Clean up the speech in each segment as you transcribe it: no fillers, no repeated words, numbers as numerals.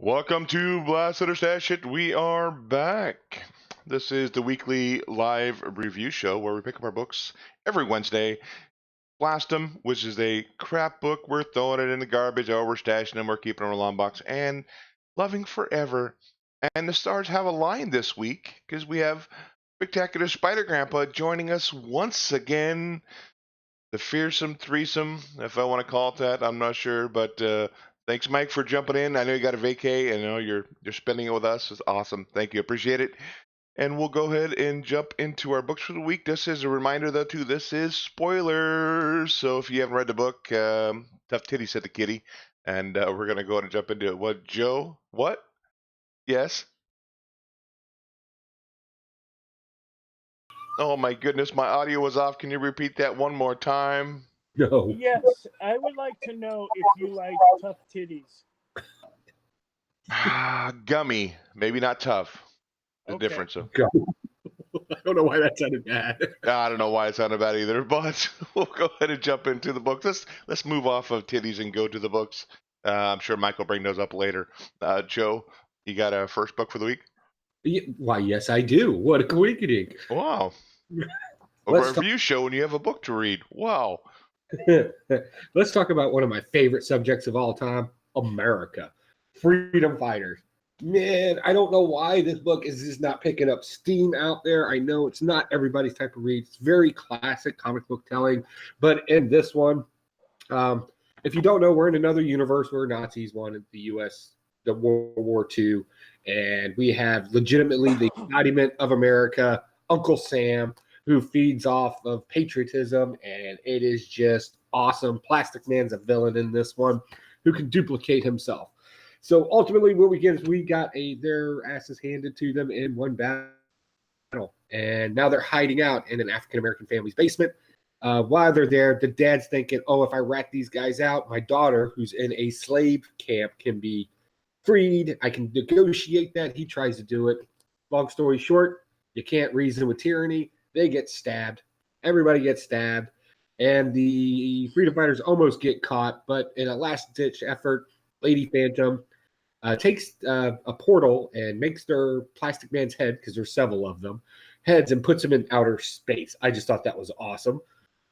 Welcome to Blast It or Stash It. We are back. This is the weekly live review show where we pick up our books every Wednesday, blast them, which is a crap book. We're throwing it in the garbage, or we're stashing them, we're keeping them in a long box, and loving forever. And the stars have a line this week because we have Spectacular Spider Grandpa joining us once again. The fearsome threesome, if I want to call it that, I'm not sure, but thanks, Mike, for jumping in. I know you got a vacay. I know you're spending it with us. It's awesome. Thank you, appreciate it. And we'll go ahead and jump into our books for the week. Just as a reminder, though, too, this is spoilers. So if you haven't read the book, tough titty, said the kitty, and we're gonna go ahead and jump into it. What, Joe? What? Yes. Oh my goodness, my audio was off. Can you repeat that one more time? No. Yes, I would like to know if you like tough titties. Gummy, maybe not tough. The Okay. difference. So. I don't know why that sounded bad. I don't know why it's not bad either, but we'll go ahead and jump into the books. Let's move off of titties and go to the books. I'm sure Mike will bring those up later. Joe, you got a first book for the week? Why, yes, I do. What a coincidence. Wow. A review show when you have a book to read. Wow. Let's talk about one of my favorite subjects of all time, America. Freedom fighters. Man, I don't know why this book is just not picking up steam out there. I know it's not everybody's type of read. It's very classic comic book telling. But in this one, if you don't know, we're in another universe where Nazis won the U.S., the World War II, and we have legitimately the embodiment of America, Uncle Sam, who feeds off of patriotism, and it is just awesome. Plastic Man's a villain in this one who can duplicate himself. So ultimately what we get is we got their asses handed to them in one battle, and now they're hiding out in an African-American family's basement. While they're there, the dad's thinking, oh, if I rat these guys out, my daughter, who's in a slave camp, can be freed. I can negotiate that. He tries to do it. Long story short, you can't reason with tyranny. They get stabbed. Everybody gets stabbed. And the freedom fighters almost get caught, but in a last-ditch effort, Lady Phantom takes a portal and makes their Plastic Man's head, because there's several of them, heads, and puts them in outer space. I just thought that was awesome.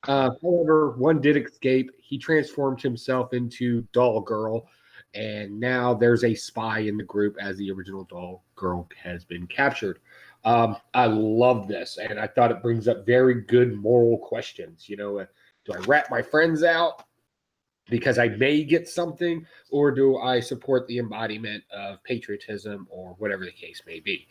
However, one did escape. He transformed himself into Doll Girl, and now there's a spy in the group as the original Doll Girl has been captured. I love this, and I thought it brings up very good moral questions. You know, do I rat my friends out because I may get something, or do I support the embodiment of patriotism, or whatever the case may be?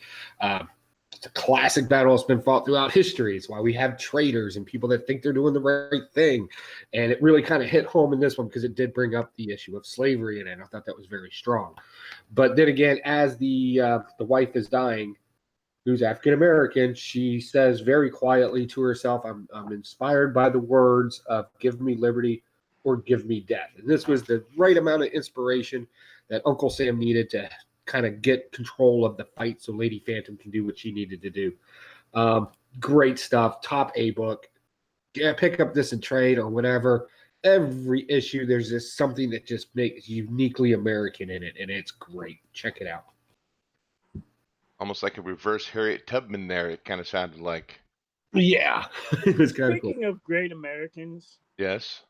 It's a classic battle that's been fought throughout history. It's why we have traitors and people that think they're doing the right thing. And it really kind of hit home in this one because it did bring up the issue of slavery in it. I thought that was very strong. But then again, as the wife is dying, who's African-American, she says very quietly to herself, I'm inspired by the words of give me liberty or give me death. And this was the right amount of inspiration that Uncle Sam needed to kind of get control of the fight so Lady Phantom can do what she needed to do. Great stuff. Top A book. Yeah, pick up this in trade or whatever. Every issue, there's just something that just makes uniquely American in it, and it's great. Check it out. Almost like a reverse Harriet Tubman there, it kind of sounded like. Yeah, it was kind of cool. Speaking of great Americans, Yes.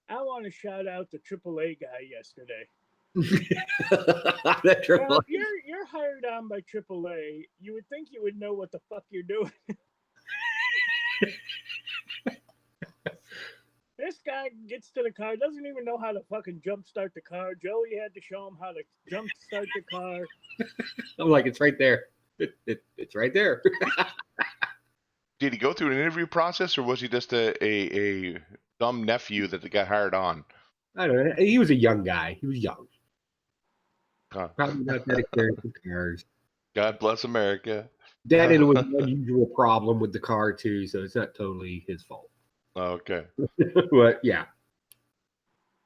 I want to shout out the AAA guy yesterday. That Well, you're hired on by AAA. You would think you would know what the fuck you're doing. This guy gets to the car, doesn't even know how to fucking jumpstart the car. Joey had to show him how to jumpstart the car. I'm like, it's right there. It's right there. Did he go through an interview process, or was he just a dumb nephew that got hired on? I don't know. He was a young guy. He was young. Huh. Probably not that experienced with cars. God bless America. That and it was an unusual problem with the car too, so it's not totally his fault. Okay. But yeah.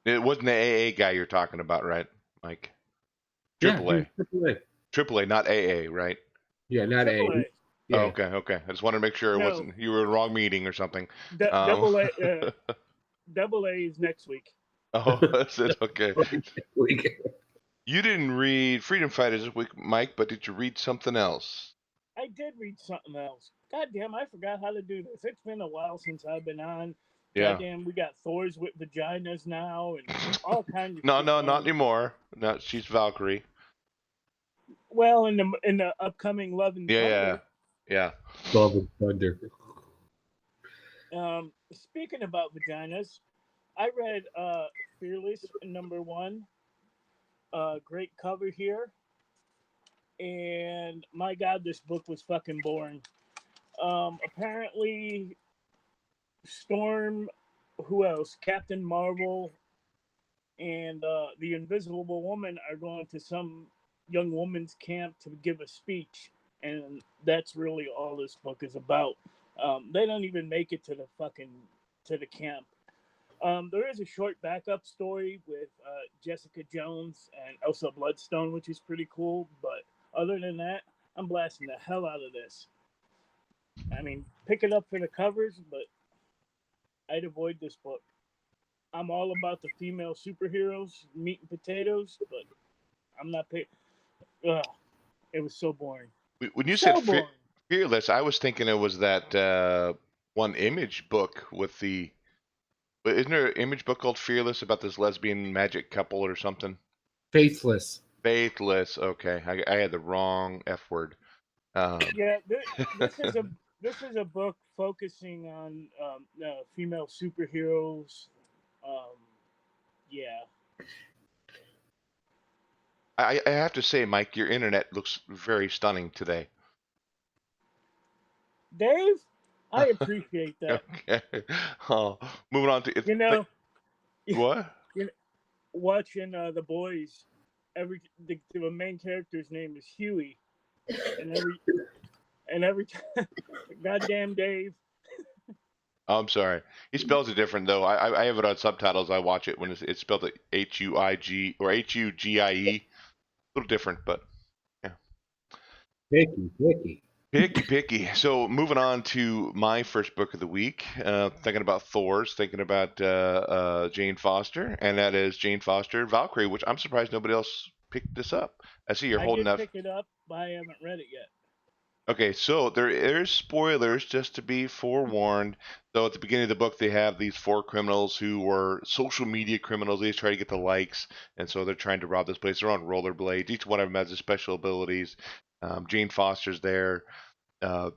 It wasn't the AA guy you're talking about, right, Mike? AAA. Yeah, AAA, not AA, right? Yeah, not AAA. A. Yeah. Oh, okay. I just wanted to make sure it wasn't you were in the wrong meeting or something. Double A is next week. Oh, that's it. Okay. You didn't read Freedom Fighters this week, Mike, but did you read something else? I did read something else. Goddamn, I forgot how to do this. It's been a while since I've been on. Yeah. Goddamn, we got Thors with vaginas now and all kinds of No, shit no, going not on. anymore. No, she's Valkyrie. Well, in the upcoming Love and Yeah, yeah. Love and Thunder. Speaking about vaginas, I read Fearless #1. Great cover here. And my god, this book was fucking boring. Apparently, Storm, who else? Captain Marvel and the Invisible Woman are going to some young woman's camp to give a speech, and that's really all this book is about. They don't even make it to the camp. There is a short backup story with Jessica Jones and Elsa Bloodstone, which is pretty cool. But other than that, I'm blasting the hell out of this. I mean, pick it up for the covers, but I'd avoid this book. I'm all about the female superheroes, meat and potatoes, but I'm not paying. It was so boring. When you So said boring. Fearless, I was thinking it was that one Image book with the. But isn't there an Image book called Fearless about this lesbian magic couple or something? Faithless. Faithless. Okay, I had the wrong F word. Yeah, this is a book focusing on female superheroes. Um, yeah, I have to say, Mike, your internet looks very stunning today. Dave, I appreciate that. Okay. Oh, moving on to You know, what? you know, watching The Boys, the main character's name is Huey, and every time, goddamn Dave. Oh, I'm sorry. He spells it different though. I have it on subtitles. I watch it when it's spelled Huig or Hugie. A little different, but yeah. Picky. Picky. So moving on to my first book of the week, thinking about Thor's, thinking about Jane Foster, and that is Jane Foster Valkyrie, which I'm surprised nobody else picked this up. I see you're I holding did up. pick it up, but I haven't read it yet. Okay, so there's spoilers just to be forewarned. So at the beginning of the book, they have these four criminals who were social media criminals. They just try to get the likes, and so they're trying to rob this place. They're on rollerblades. Each one of them has his special abilities. Jane Foster's there. Uh,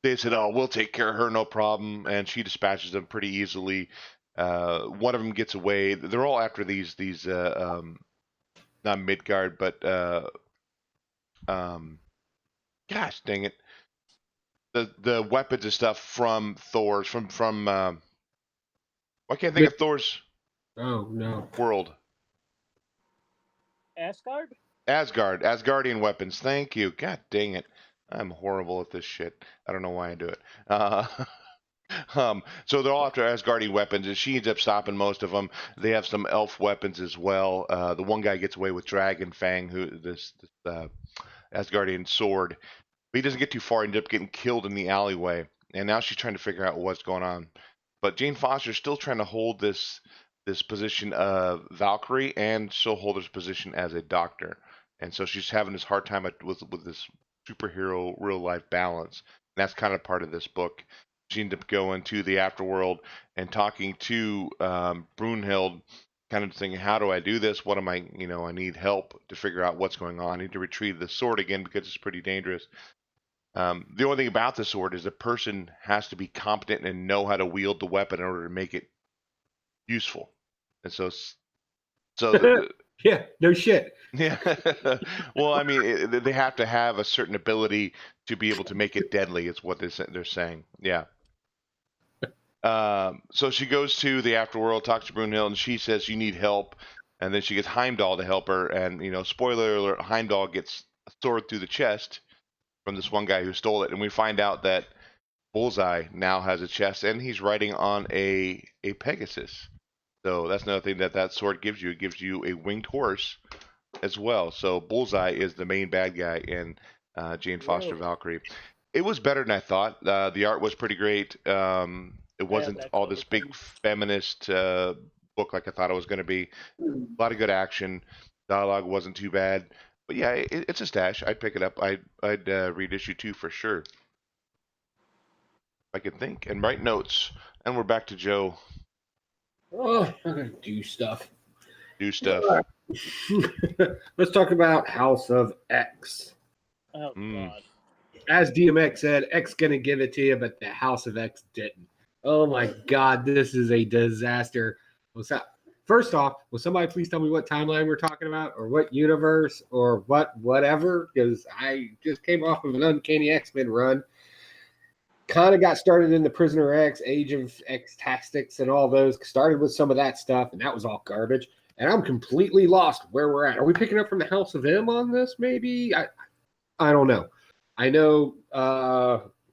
they said, "Oh, we'll take care of her, no problem," and she dispatches them pretty easily. One of them gets away. They're all after these not Midgard, but um, gosh dang it, the weapons and stuff from Thor's from why can't I think of Thor's Oh no. world? Asgard? Asgardian weapons. Thank you. God dang it. I'm horrible at this shit. I don't know why I do it. So they're all after Asgardian weapons, and she ends up stopping most of them. They have some elf weapons as well. The one guy gets away with Dragon Fang, who this Asgardian sword. But he doesn't get too far. He ends up getting killed in the alleyway, and now she's trying to figure out what's going on. But Jane Foster's still trying to hold this position of Valkyrie and still hold his position as a doctor. And so she's having this hard time with this superhero real life balance. And that's kind of part of this book. She ended up going to the afterworld and talking to Brunhild, kind of thinking, how do I do this? What am I, I need help to figure out what's going on. I need to retrieve the sword again because it's pretty dangerous. The only thing about the sword is the person has to be competent and know how to wield the weapon in order to make it useful. And so Yeah, no shit. yeah. Well, I mean, they have to have a certain ability to be able to make it deadly. Is what they're saying. Yeah. So she goes to the afterworld, talks to Brunhild, and she says you need help. And then she gets Heimdall to help her. And spoiler alert: Heimdall gets a sword through the chest from this one guy who stole it, and we find out that Bullseye now has a chest, and he's riding on a Pegasus. So that's another thing that sword gives you. It gives you a winged horse as well. So Bullseye is the main bad guy in Jane Foster Really? Valkyrie. It was better than I thought. The art was pretty great. It wasn't all this big feminist book like I thought it was going to be. A lot of good action. Dialogue wasn't too bad. But yeah, it's a stash. I'd pick it up. I'd read issue 2 for sure. I could think and write notes. And we're back to Joe. Oh, I'm gonna do stuff. Do stuff. Let's talk about House of X. Oh God. As DMX said, X gonna give it to you, but the House of X didn't. Oh my God, this is a disaster. What's that? First off, will somebody please tell me what timeline we're talking about, or what universe, or whatever? Because I just came off of an Uncanny X-Men run. Kind of got started in the Prisoner X, Age of X Tactics, and all those. Started with some of that stuff, and that was all garbage. And I'm completely lost where we're at. Are we picking up from the House of M on this? Maybe I don't know. I know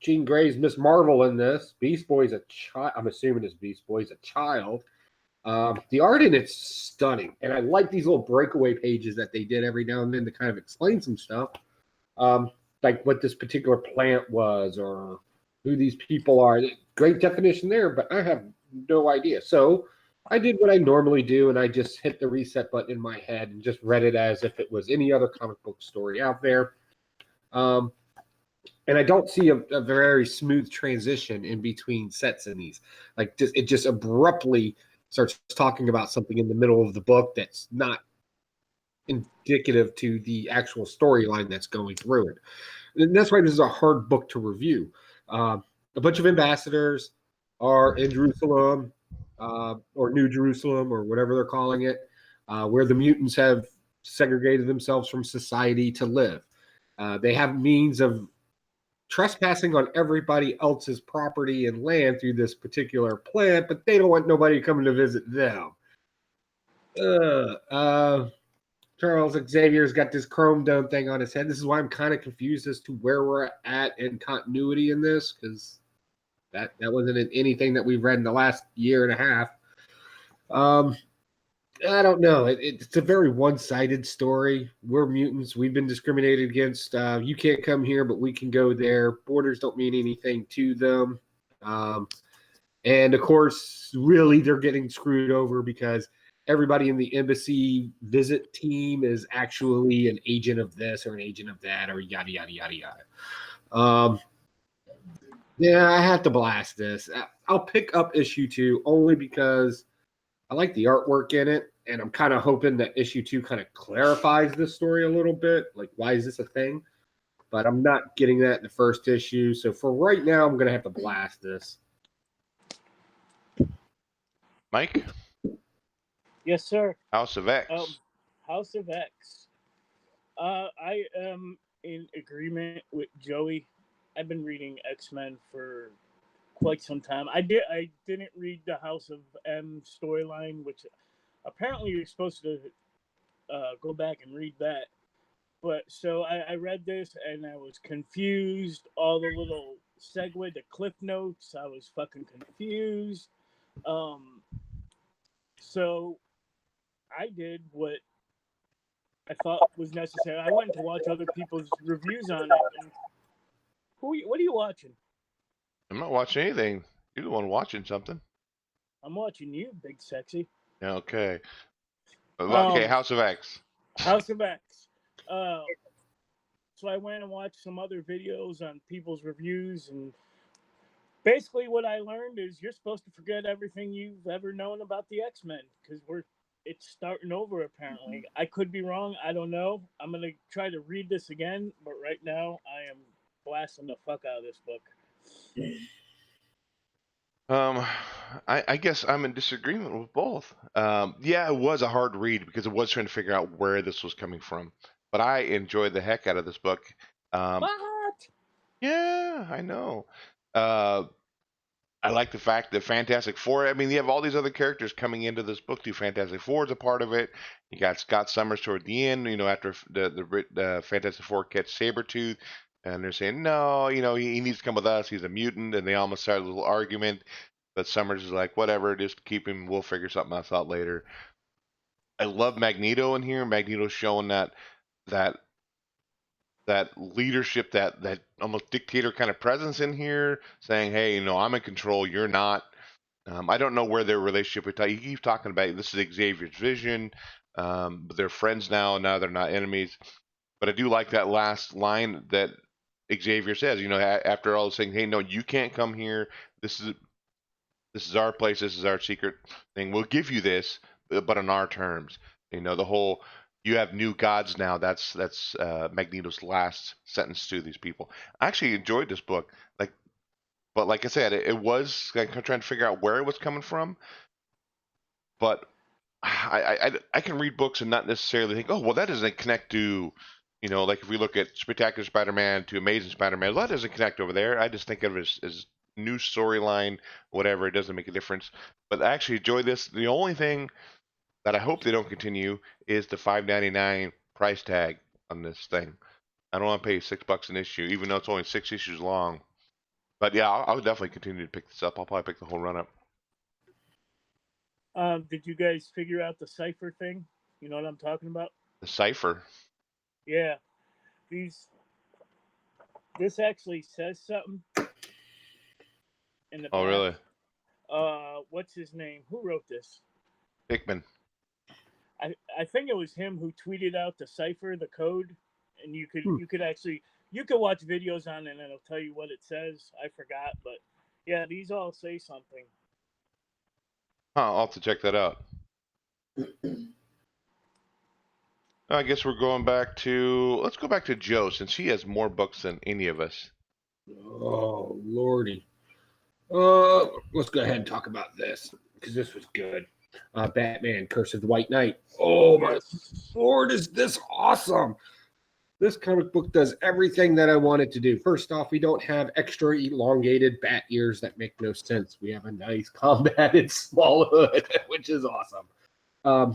Jean Grey's Miss Marvel in this. Beast Boy's a child. I'm assuming it's Beast Boy's a child. The art in it's stunning, and I like these little breakaway pages that they did every now and then to kind of explain some stuff, like what this particular plant was or who these people are. Great definition there, but I have no idea. So I did what I normally do, and I just hit the reset button in my head and just read it as if it was any other comic book story out there. And I don't see a very smooth transition in between sets in these. Like it just abruptly starts talking about something in the middle of the book that's not indicative to the actual storyline that's going through it. And that's why this is a hard book to review. A bunch of ambassadors are in Jerusalem, or New Jerusalem, or whatever they're calling it, where the mutants have segregated themselves from society to live. They have means of trespassing on everybody else's property and land through this particular plant, but they don't want nobody coming to visit them. Charles Xavier's got this chrome dome thing on his head. This is why I'm kind of confused as to where we're at in continuity in this, because that wasn't in anything that we've read in the last year and a half. I don't know. It's a very one-sided story. We're mutants. We've been discriminated against. You can't come here, but we can go there. Borders don't mean anything to them. And of course, really, they're getting screwed over because everybody in the embassy visit team is actually an agent of this or an agent of that or yada, yada, yada, yada. Yeah, I have to blast this. I'll pick up issue 2 only because I like the artwork in it, and I'm kind of hoping that issue 2 kind of clarifies this story a little bit. Like, why is this a thing? But I'm not getting that in the first issue. So for right now, I'm going to have to blast this. Mike? Yes, sir. House of X. House of X. I am in agreement with Joey. I've been reading X-Men for quite some time. I didn't read the House of M storyline, which apparently you're supposed to go back and read that. But so I read this and I was confused. All the little segue to Cliff Notes, I was fucking confused. So I did what I thought was necessary. I went to watch other people's reviews on it. And what are you watching? I'm not watching anything. You're the one watching something. I'm watching you, big sexy. Okay. Okay, House of X. House of X. So I went and watched some other videos on people's reviews, and basically what I learned is you're supposed to forget everything you've ever known about the X-Men because it's starting over apparently. I could be wrong. I don't know. I'm going to try to read this again, but right now I am blasting the fuck out of this book. I guess I'm in disagreement with both. Yeah, it was a hard read because it was trying to figure out where this was coming from. But I enjoyed the heck out of this book. What? Yeah, I know. I like the fact that Fantastic Four. I mean, you have all these other characters coming into this book too. Fantastic Four is a part of it. You got Scott Summers toward the end. You know, after the Fantastic Four catch Sabretooth, and they're saying no. You know, he needs to come with us. He's a mutant, and they almost start a little argument. But Summers is like, whatever, just keep him. We'll figure something else out later. I love Magneto in here. Magneto's showing that leadership, that almost dictator kind of presence in here, saying, hey, you know, I'm in control, you're not. I don't know where their relationship with He keeps talking about this is Xavier's vision, but they're friends now. Now they're not enemies. But I do like that last line that Xavier says. After all this saying, "Hey, no, you can't come here. This is our place. This is our secret thing. We'll give you this, but on our terms." The whole "you have new gods now." That's Magneto's last sentence to these people. I actually enjoyed this book. But like I said, it was like trying to figure out where it was coming from. But I can read books and not necessarily think, oh, well, that doesn't connect to, like if we look at Spectacular Spider-Man to Amazing Spider-Man, well, that doesn't connect over there. I just think of it as new storyline, whatever. It doesn't make a difference. But I actually enjoy this. The only thing that I hope they don't continue is the $5.99 price tag on this thing. I don't want to pay $6 an issue, even though it's only 6 issues long. But yeah, I'll definitely continue to pick this up. I'll probably pick the whole run up. Did you guys figure out the cipher thing? You know what I'm talking about? The Cipher. Yeah. This actually says something in the back. Oh, really? What's his name? Who wrote this? Hickman. I think it was him who tweeted out the cipher, the code, and you could watch videos on it and it'll tell you what it says. I forgot, but yeah, these all say something. I'll have to check that out. I guess we're going back to, let's go back to Joe, since he has more books than any of us. Oh, Lordy. Let's go ahead and talk about this, because this was good. Batman, Curse of the White Knight. Oh, my Lord, is this awesome. This comic book does everything that I want it to do. First off, we don't have extra elongated bat ears that make no sense. We have a nice combated small hood, which is awesome.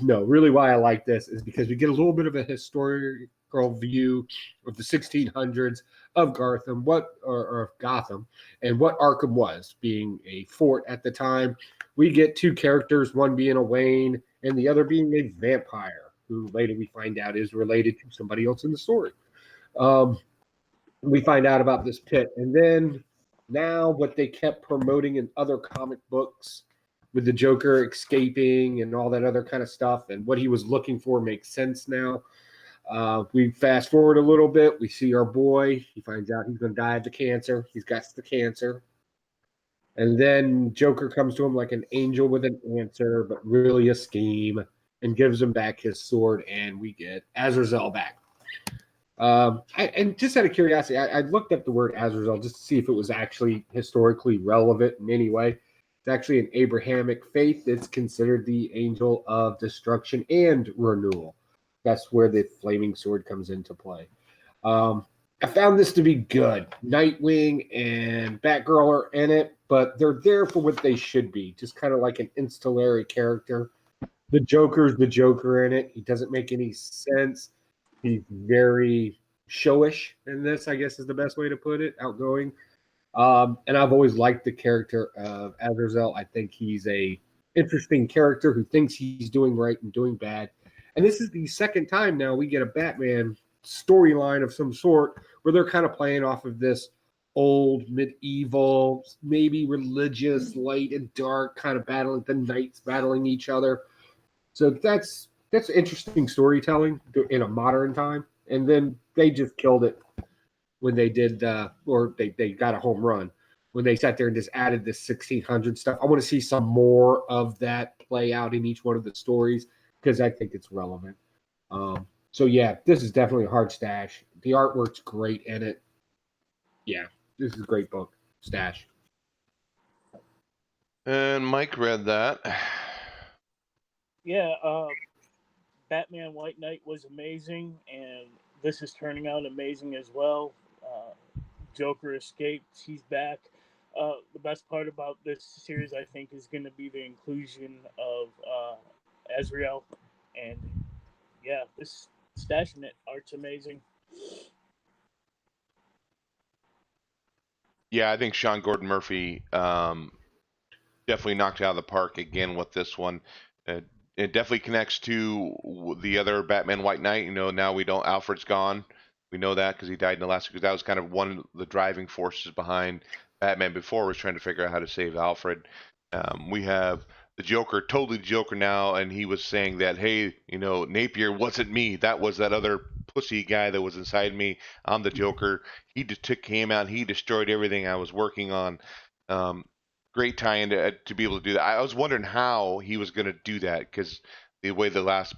No, really why I like this is because we get a little bit of a historical view of the 1600s of Gotham, or Gotham, and what Arkham was, being a fort at the time. We get two characters, one being a Wayne and the other being a vampire, who later we find out is related to somebody else in the story. We find out about this pit, and then now what they kept promoting in other comic books with the Joker escaping and all that other kind of stuff, and what he was looking for makes sense now. We fast forward a little bit. We see our boy. He finds out he's going to die of the cancer. He's got the cancer. And then Joker comes to him like an angel with an answer, but really a scheme, and gives him back his sword, and we get Azazel back. And just out of curiosity, I looked up the word Azazel just to see if it was actually historically relevant in any way. It's actually an Abrahamic faith. It's considered the angel of destruction and renewal. That's where the flaming sword comes into play. I found this to be good. Nightwing and Batgirl are in it, but they're there for what they should be. Just kind of like an ancillary character. The Joker's the Joker in it. He doesn't make any sense. He's very showish in this, I guess is the best way to put it, outgoing. And I've always liked the character of Azazel. I think he's a interesting character who thinks he's doing right and doing bad. And this is the second time now we get a Batman storyline of some sort where they're kind of playing off of this old medieval, maybe religious, light and dark kind of battling, the knights battling each other. So that's interesting storytelling in a modern time. And then they just killed it when they did, or they got a home run when they sat there and just added this 1600 stuff. I want to see some more of that play out in each one of the stories because I think it's relevant. So yeah, this is definitely a hard stash. The artwork's great in it. Yeah, this is a great book. Stash. And Mike read that. Yeah, Batman White Knight was amazing, and this is turning out amazing as well. Joker escaped. He's back. The best part about this series, I think, is going to be the inclusion of Azrael. And yeah, this stashing it. Art's amazing. Yeah, I think Sean Gordon Murphy definitely knocked it out of the park again with this one. It definitely connects to the other Batman White Knight. Now we don't. Alfred's gone. We know that because he died in the last. Because that was kind of one of the driving forces behind Batman before, was trying to figure out how to save Alfred. We have the Joker, totally Joker now, and he was saying that, hey, Napier wasn't me. That was that other pussy guy that was inside me. I'm the Joker. He just came out. And he destroyed everything I was working on. Um, Great tie-in to be able to do that. I was wondering how he was going to do that because the way the last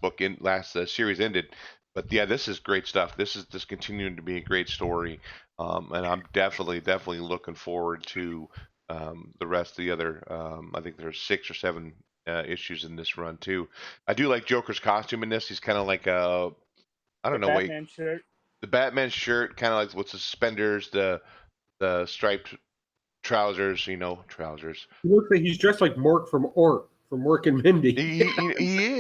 series ended. But yeah, this is great stuff. This is just continuing to be a great story, and I'm definitely looking forward to the rest of the other. I think there's 6 or 7 issues in this run too. I do like Joker's costume in this. He's kind of like I The don't know what Batman shirt. the Batman shirt, kind of like with the suspenders, the striped trousers. Trousers. He looks like he's dressed like Mork from Ork from Mork and Mindy. He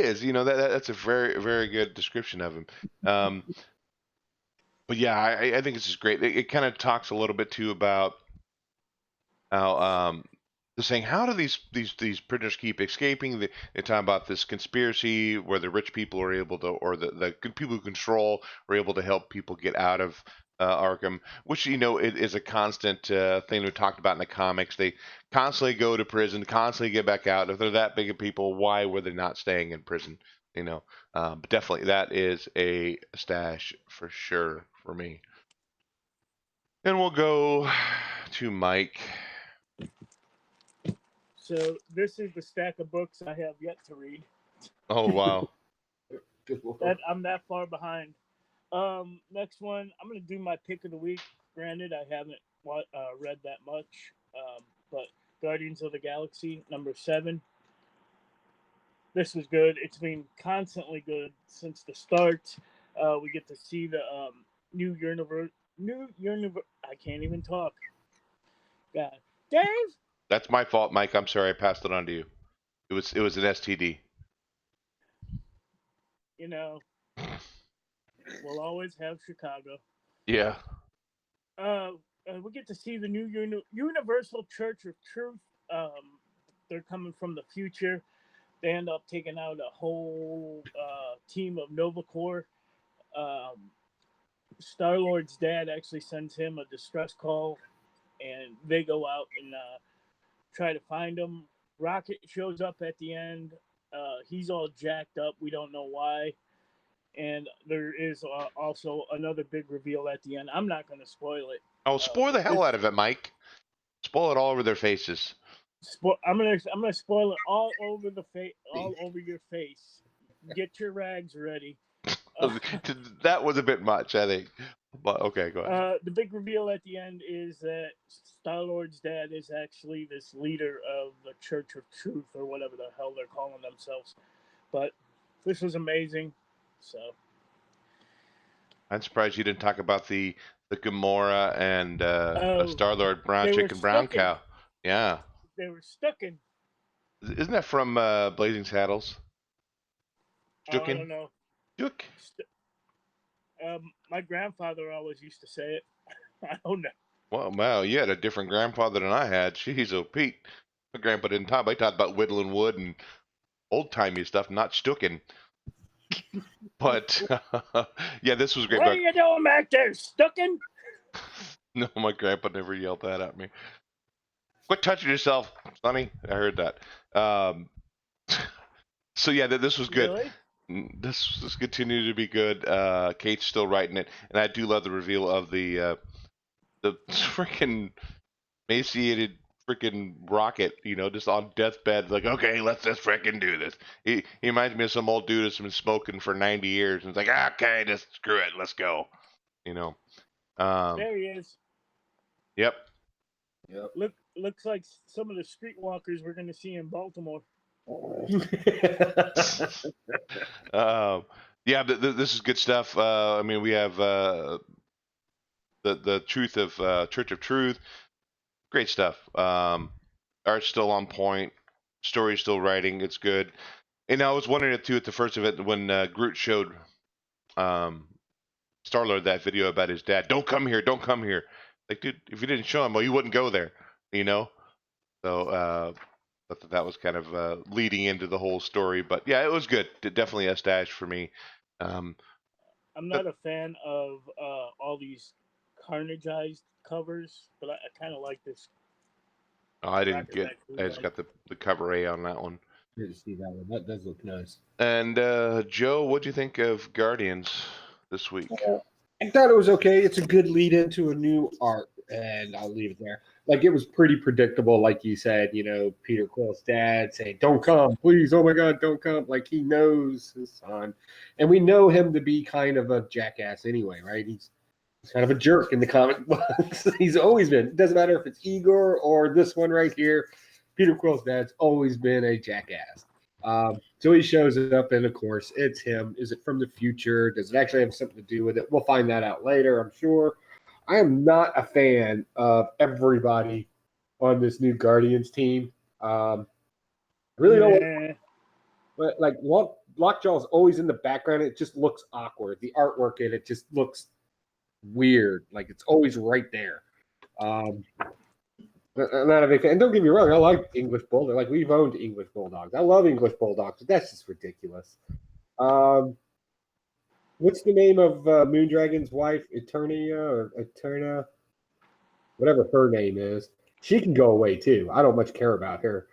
is. That's a very very good description of him. Um, but yeah, I think this is great. It kind of talks a little bit too about how they're saying, how do these prisoners keep escaping? They talk about this conspiracy where the rich people are able to, or the good people who control are able to help people get out of Arkham, which it is a constant thing we talked about in the comics. They constantly go to prison, constantly get back out. If they're that big of people, why were they not staying in prison? But definitely that is a stash for sure for me. And we'll go to Mike. So this is the stack of books I have yet to read. Oh wow. I'm that far behind. Next one, I'm gonna do my pick of the week. Granted, I haven't read that much, but Guardians of the Galaxy #7. This was good. It's been constantly good since the start. We get to see the new universe. I can't even talk. God, Dave. That's my fault, Mike. I'm sorry. I passed it on to you. It was an STD. We'll always have Chicago. Yeah. We get to see the new Universal Church of Truth. They're coming from the future. They end up taking out a whole team of Nova Corps. Star-Lord's dad actually sends him a distress call, and they go out and try to find him. Rocket shows up at the end. He's all jacked up. We don't know why. And there is also another big reveal at the end. I'm not going to spoil it. Oh, spoil the hell out of it, Mike. Spoil it all over their faces. I'm gonna spoil it all over all over your face. Get your rags ready. That was a bit much, I think. But okay, go ahead. The big reveal at the end is that Star-Lord's dad is actually this leader of the Church of Truth, or whatever the hell they're calling themselves. But this was amazing. So I'm surprised you didn't talk about the Gamora and Star-Lord brown chicken brown cow. Yeah. They were stuck in. Isn't that from Blazing Saddles? I don't know. Juk. My grandfather always used to say it. I don't know. Well, wow, you had a different grandfather than I had. Jeez, oh Pete. My grandpa didn't talk. He talked about whittling wood and old-timey stuff, not stucking. But yeah, this was great. What are you doing back there, stucking? No, my grandpa never yelled that at me. Quit touching yourself, Sonny. I heard that. So yeah, this was good. Really? This continued to be good. Kate's still writing it, and I do love the reveal of the freaking emaciated freaking Rocket. Just on deathbed, like, okay, let's just freaking do this. He reminds me of some old dude that's been smoking for 90 years, and it's like, okay, just screw it, let's go. There he is. Yep. Looks like some of the streetwalkers we're going to see in Baltimore. Yeah, this is good stuff. I mean, we have the truth of Church of Truth. Great stuff. Art's still on point. Story's still writing. It's good. And I was wondering too at the first of it when Groot showed Star-Lord that video about his dad. Don't come here. Don't come here. Like, dude, if you didn't show him, well, you wouldn't go there. So that was kind of leading into the whole story. But yeah, it was good. Definitely a stash for me. I'm not a fan of all these Carnageized covers, but I kind of like this. Oh, I didn't Rocket get. Raccoon I just dog. got the cover A on that one. Didn't see that one. That does look nice. And Joe, what'd you think of Guardians this week? I thought it was okay. It's a good lead into a new arc, and I'll leave it there. Like, it was pretty predictable, like you said. Peter Quill's dad saying, "Don't come, please! Oh my God, don't come!" Like, he knows his son, and we know him to be kind of a jackass anyway, right? He's kind of a jerk in the comic books. He's always been. It doesn't matter if it's Igor or this one right here. Peter Quill's dad's always been a jackass. So he shows up, and of course, it's him. Is it from the future? Does it actually have something to do with it? We'll find that out later, I'm sure. I am not a fan of everybody on this new Guardians team. I really don't. But like Lockjaw's always in the background. It just looks awkward. The artwork in it just looks weird. Like, it's always right there. I'm not a big fan. And don't get me wrong, I like English Bulldog. Like, we've owned English Bulldogs. I love English Bulldogs, but that's just ridiculous. What's the name of Moondragon's wife? Eternia or Eterna? Whatever her name is. She can go away too. I don't much care about her.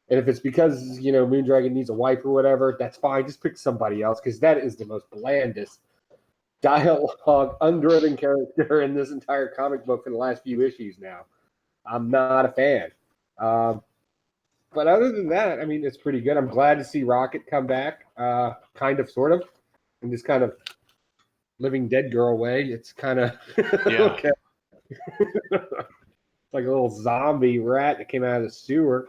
And if it's because, Moondragon needs a wife or whatever, that's fine. Just pick somebody else, because that is the most blandest dialogue, undriven character in this entire comic book for the last few issues now. I'm not a fan. But other than that, I mean, it's pretty good. I'm glad to see Rocket come back, kind of, sort of, in this kind of living dead girl way. It's kind of okay. It's like a little zombie rat that came out of the sewer.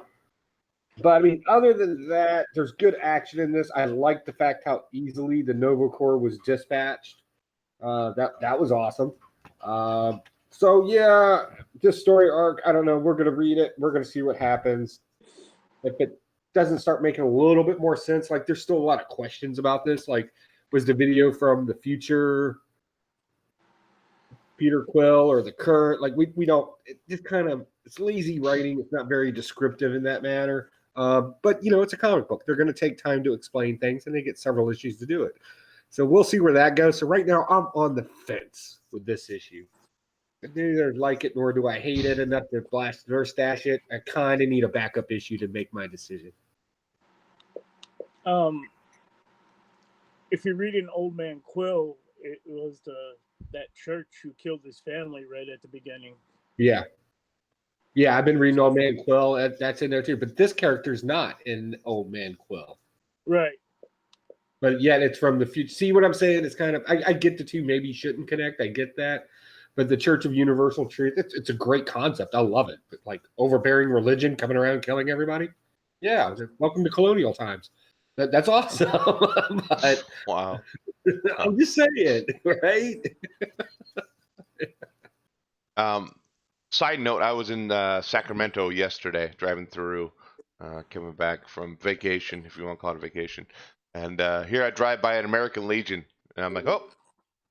But I mean, other than that, there's good action in this. I like the fact how easily the Nova Corps was dispatched. That was awesome. So yeah, this story arc, I don't know. We're gonna read it. We're gonna see what happens. If it doesn't start making a little bit more sense, like, there's still a lot of questions about this. Like, was the video from the future Peter Quill or the current? Like, we don't. It just kind of, it's lazy writing. It's not very descriptive in that manner. But it's a comic book. They're going to take time to explain things, and they get several issues to do it. So we'll see where that goes. So right now, I'm on the fence with this issue. I neither like it nor do I hate it enough to blast it or stash it. I kind of need a backup issue to make my decision. If you're reading Old Man Quill, it was that church who killed his family right at the beginning. Yeah, I've been reading Old Man Quill. That's in there too. But this character's not in Old Man Quill. Right. But yet it's from the future. See what I'm saying? It's kind of, I get the two maybe shouldn't connect. I get that. But the Church of Universal Truth, it's a great concept. I love it. But like, overbearing religion coming around killing everybody. Yeah, welcome to colonial times. That's awesome. But Wow. I'm just saying, right? Side note, I was in Sacramento yesterday, driving through, coming back from vacation, if you want to call it a vacation. And here I drive by an American Legion, and I'm like, oh,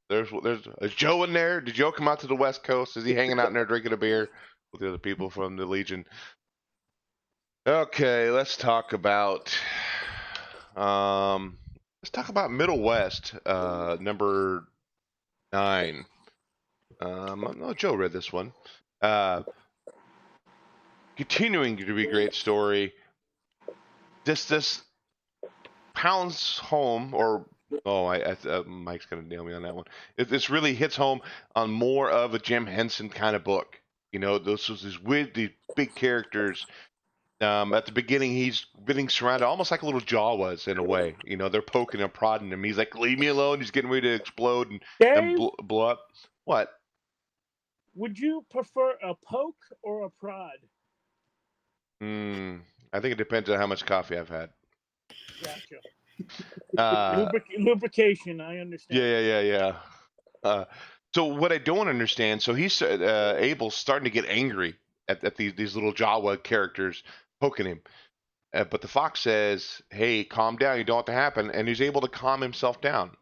is Joe in there? Did Joe come out to the West Coast? Is he hanging out in there drinking a beer with the other people from the Legion? Okay, let's talk about Middlewest, number 9. No, Joe read this one. Continuing to be a great story. This pounds home, or Mike's gonna nail me on that one. This really hits home on more of a Jim Henson kind of book. These big characters. At the beginning, he's getting surrounded almost like a little Jaw was in a way. They're poking and prodding him. He's like, "Leave me alone." He's getting ready to explode and blow up. What? Would you prefer a poke or a prod? I think it depends on how much coffee I've had. Gotcha. Lubrication, I understand. Yeah. So what I don't understand, so he's Abel's starting to get angry at these little Jawa characters poking him. But the Fox says, "Hey, calm down. You don't want to happen." And he's able to calm himself down.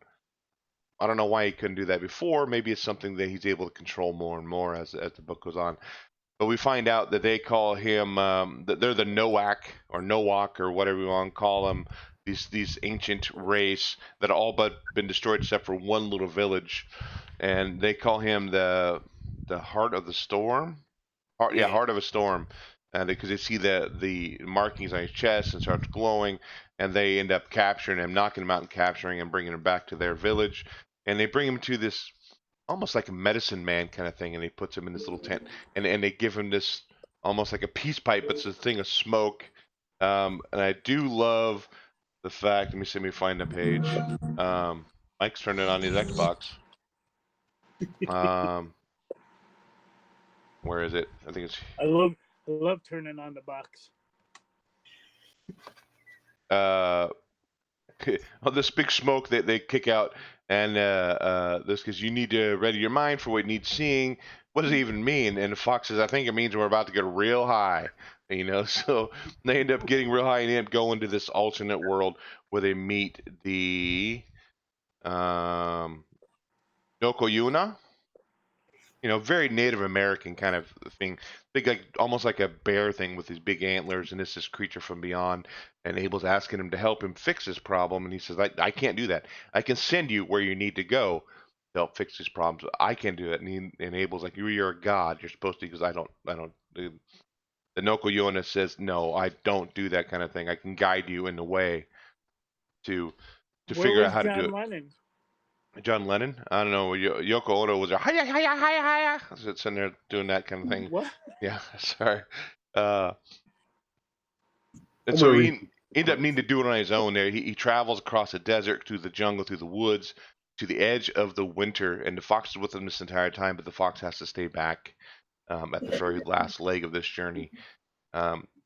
I don't know why he couldn't do that before. Maybe it's something that he's able to control more and more as the book goes on. But we find out that they call him, that they're the Nowak or whatever you want to call them. These ancient race that all but been destroyed except for one little village, and they call him the Heart of the Storm. Heart of a Storm. because they see the markings on his chest and starts glowing, and they end up capturing him, knocking him out and capturing him, bringing him back to their village, and they bring him to this almost like a medicine man kind of thing, and he puts him in this little tent, and they give him this almost like a peace pipe, but it's a thing of smoke. And I do love the fact. Let me see. Let me find the page. Mike's turned it on his Xbox. Where is it? I think it's. I love turning on the box. This big smoke that they kick out, and this because you need to ready your mind for what it needs seeing. What does it even mean? And Fox says, I think it means we're about to get real high. So they end up getting real high and end up going to this alternate world where they meet the Noko Yuna. Very Native American kind of thing. Big, like almost like a bear thing with these big antlers, and this creature from beyond. And Abel's asking him to help him fix his problem, and he says, I can't do that. I can send you where you need to go to help fix his problems. I can't do that. And Abel's like, you're a god. You're supposed to, because I don't. The Noko Yuna says, no, I don't do that kind of thing. I can guide you in the way to figure out how to do it. Lennon? John Lennon? I don't know. Yoko Ono was there. Hiya, hiya, hiya, hiya. Sitting there doing that kind of thing. What? Yeah, sorry. And so he ended up needing to do it on his own there. He travels across the desert, through the jungle, through the woods, to the edge of the winter. And the fox is with him this entire time, but the fox has to stay back at the very last leg of this journey.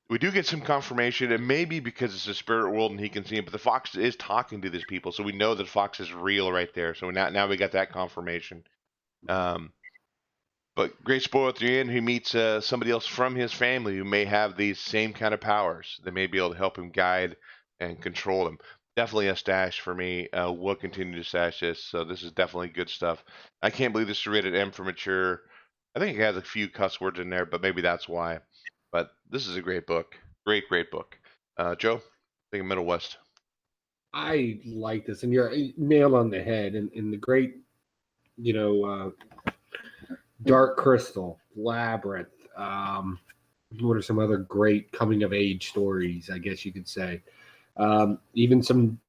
We do get some confirmation, and maybe because it's a spirit world and he can see it, but the fox is talking to these people, so we know that fox is real right there. So now we got that confirmation. But great spoiler at the end, he meets somebody else from his family who may have these same kind of powers. They may be able to help him guide and control him. Definitely a stash for me. We'll continue to stash this, so this is definitely good stuff. I can't believe this is rated M for mature. I think it has a few cuss words in there, but maybe that's why. But this is a great book. Great book. Joe, I think Middlewest. I like this, and you're nail on the head. And the great, Dark Crystal, Labyrinth. What are some other great coming of age stories? I guess you could say. Even some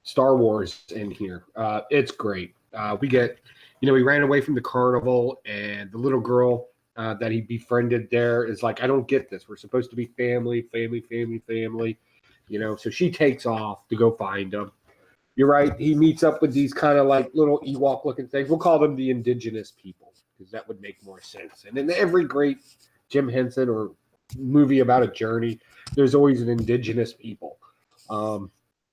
Star Wars in here. It's great. We get, he ran away from the carnival, and the little girl that he befriended there is like, I don't get this. We're supposed to be family. So she takes off to go find him. You're right. He meets up with these kind of like little Ewok looking things. We'll call them the indigenous people, because that would make more sense. And in every great Jim Henson or movie about a journey, there's always an indigenous people. And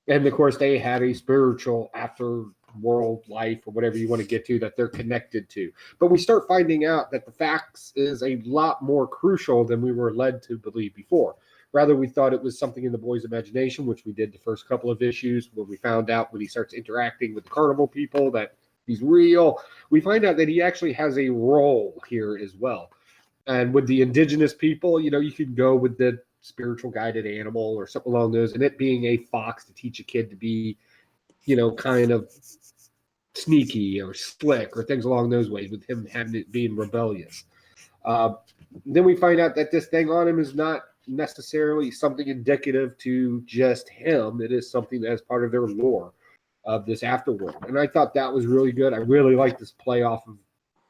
of course, they had a spiritual after-world life, or whatever you want to get to, that they're connected to. But we start finding out that the facts is a lot more crucial than we were led to believe before. Rather, we thought it was something in the boy's imagination, which we did the first couple of issues, when we found out when he starts interacting with the carnival people that he's real. We find out that he actually has a role here as well. And with the indigenous people, you can go with the spiritual guided animal or something along those, and it being a fox to teach a kid to be, kind of sneaky or slick or things along those ways, with him having it being rebellious. Then we find out that this thing on him is not necessarily something indicative to just him. It is something that is part of their lore of this afterworld. And I thought that was really good. I really like this play off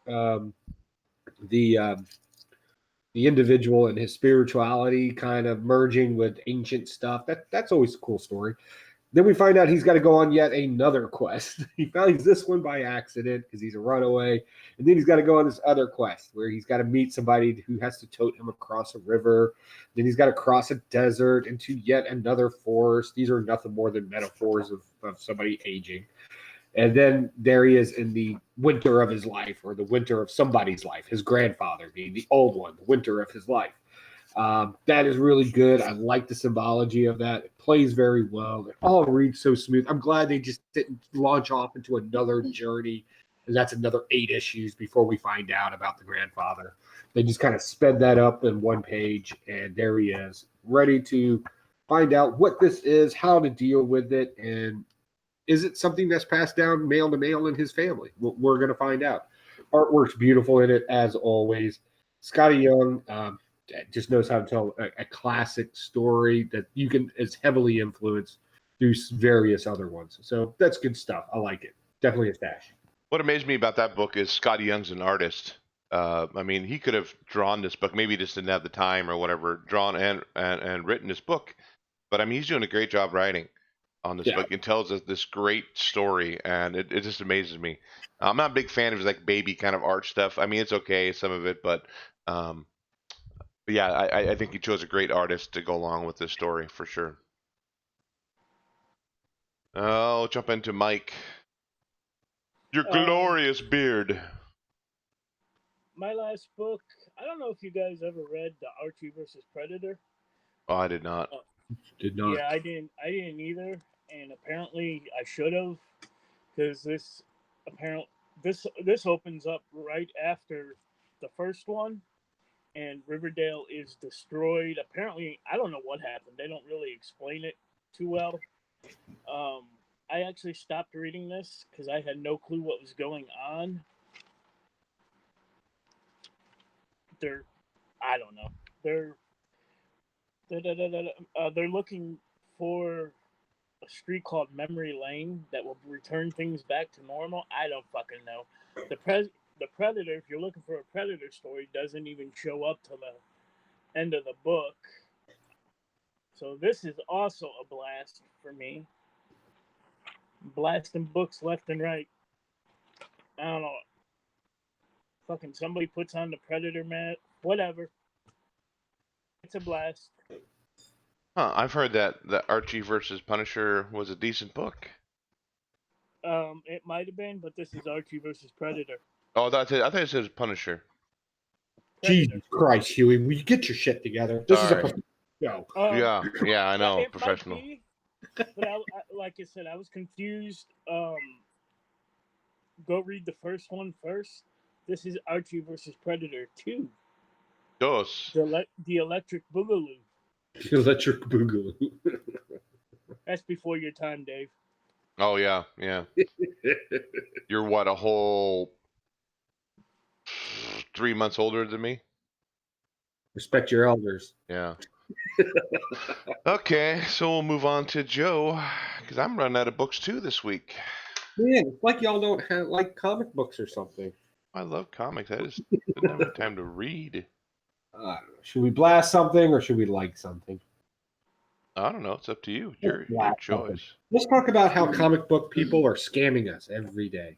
of the individual and his spirituality kind of merging with ancient stuff. That's always a cool story. Then we find out he's got to go on yet another quest. He finds this one by accident because he's a runaway. And then he's got to go on this other quest where he's got to meet somebody who has to tote him across a river. Then he's got to cross a desert into yet another forest. These are nothing more than metaphors of somebody aging. And then there he is in the winter of his life, or the winter of somebody's life, his grandfather being the old one, the winter of his life. That is really good. I like the symbology of that. It plays very well. It all reads so smooth. I'm glad they just didn't launch off into another journey, and that's another 8 issues before we find out about the grandfather. They just kind of sped that up in one page, and there he is, ready to find out what this is, how to deal with it, and is it something that's passed down male to male in his family? We're going to find out. Artwork's beautiful in it, as always. Scotty Young, just knows how to tell a classic story that you can is heavily influenced through various other ones. So that's good stuff. I like it. Definitely a stash. What amazed me about that book is Scotty Young's an artist. I mean, he could have drawn this book, maybe just didn't have the time or whatever, drawn and written this book. But I mean, he's doing a great job writing on this book. It tells us this great story, and it just amazes me. I'm not a big fan of like baby kind of art stuff. I mean, it's okay, some of it, but yeah, I think he chose a great artist to go along with this story for sure. I'll jump into Mike. Your glorious beard. My last book, I don't know if you guys ever read the Archie versus Predator. Oh, I did not. Did not. Yeah, I didn't either, and apparently I should have, because this opens up right after the first one, and Riverdale is destroyed. Apparently, I don't know what happened. They don't really explain it too well. I actually stopped reading this because I had no clue what was going on. I don't know. They're looking for a street called Memory Lane that will return things back to normal. I don't fucking know. The Predator, if you're looking for a Predator story, doesn't even show up till the end of the book. So this is also a blast for me. Blasting books left and right. I don't know. Fucking somebody puts on the Predator mat. Whatever. It's a blast. Huh, I've heard that Archie versus Punisher was a decent book. It might have been, but this is Archie versus Predator. Oh, I thought it said Punisher. Predator. Jesus Christ, Huey, will you get your shit together? This is a show. Yeah, I know, it professional. Might be, but like I said, I was confused. Go read the first one first. This is Archie versus Predator 2. Dos. The Electric Boogaloo. Electric Boogaloo. That's before your time, Dave. Oh yeah. You're what, a whole 3 months older than me? Respect your elders. Yeah. Okay, so we'll move on to Joe, because I'm running out of books too this week. Man, it's like y'all don't like comic books or something. I love comics. I just didn't have time to read. Should we blast something or should we like something? I don't know. It's up to you. Your choice. Let's talk about how comic book people are scamming us every day.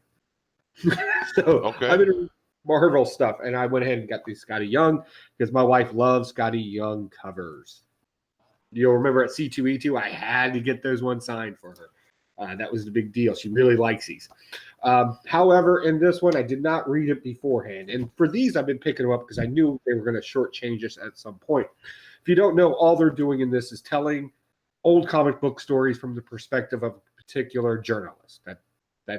I've been Marvel stuff, and I went ahead and got these Scotty Young because my wife loves Scotty Young covers. You'll remember at C2E2, I had to get those one signed for her. That was the big deal. She really likes these. However, in this one, I did not read it beforehand. And for these, I've been picking them up because I knew they were going to shortchange us at some point. If you don't know, all they're doing in this is telling old comic book stories from the perspective of a particular journalist.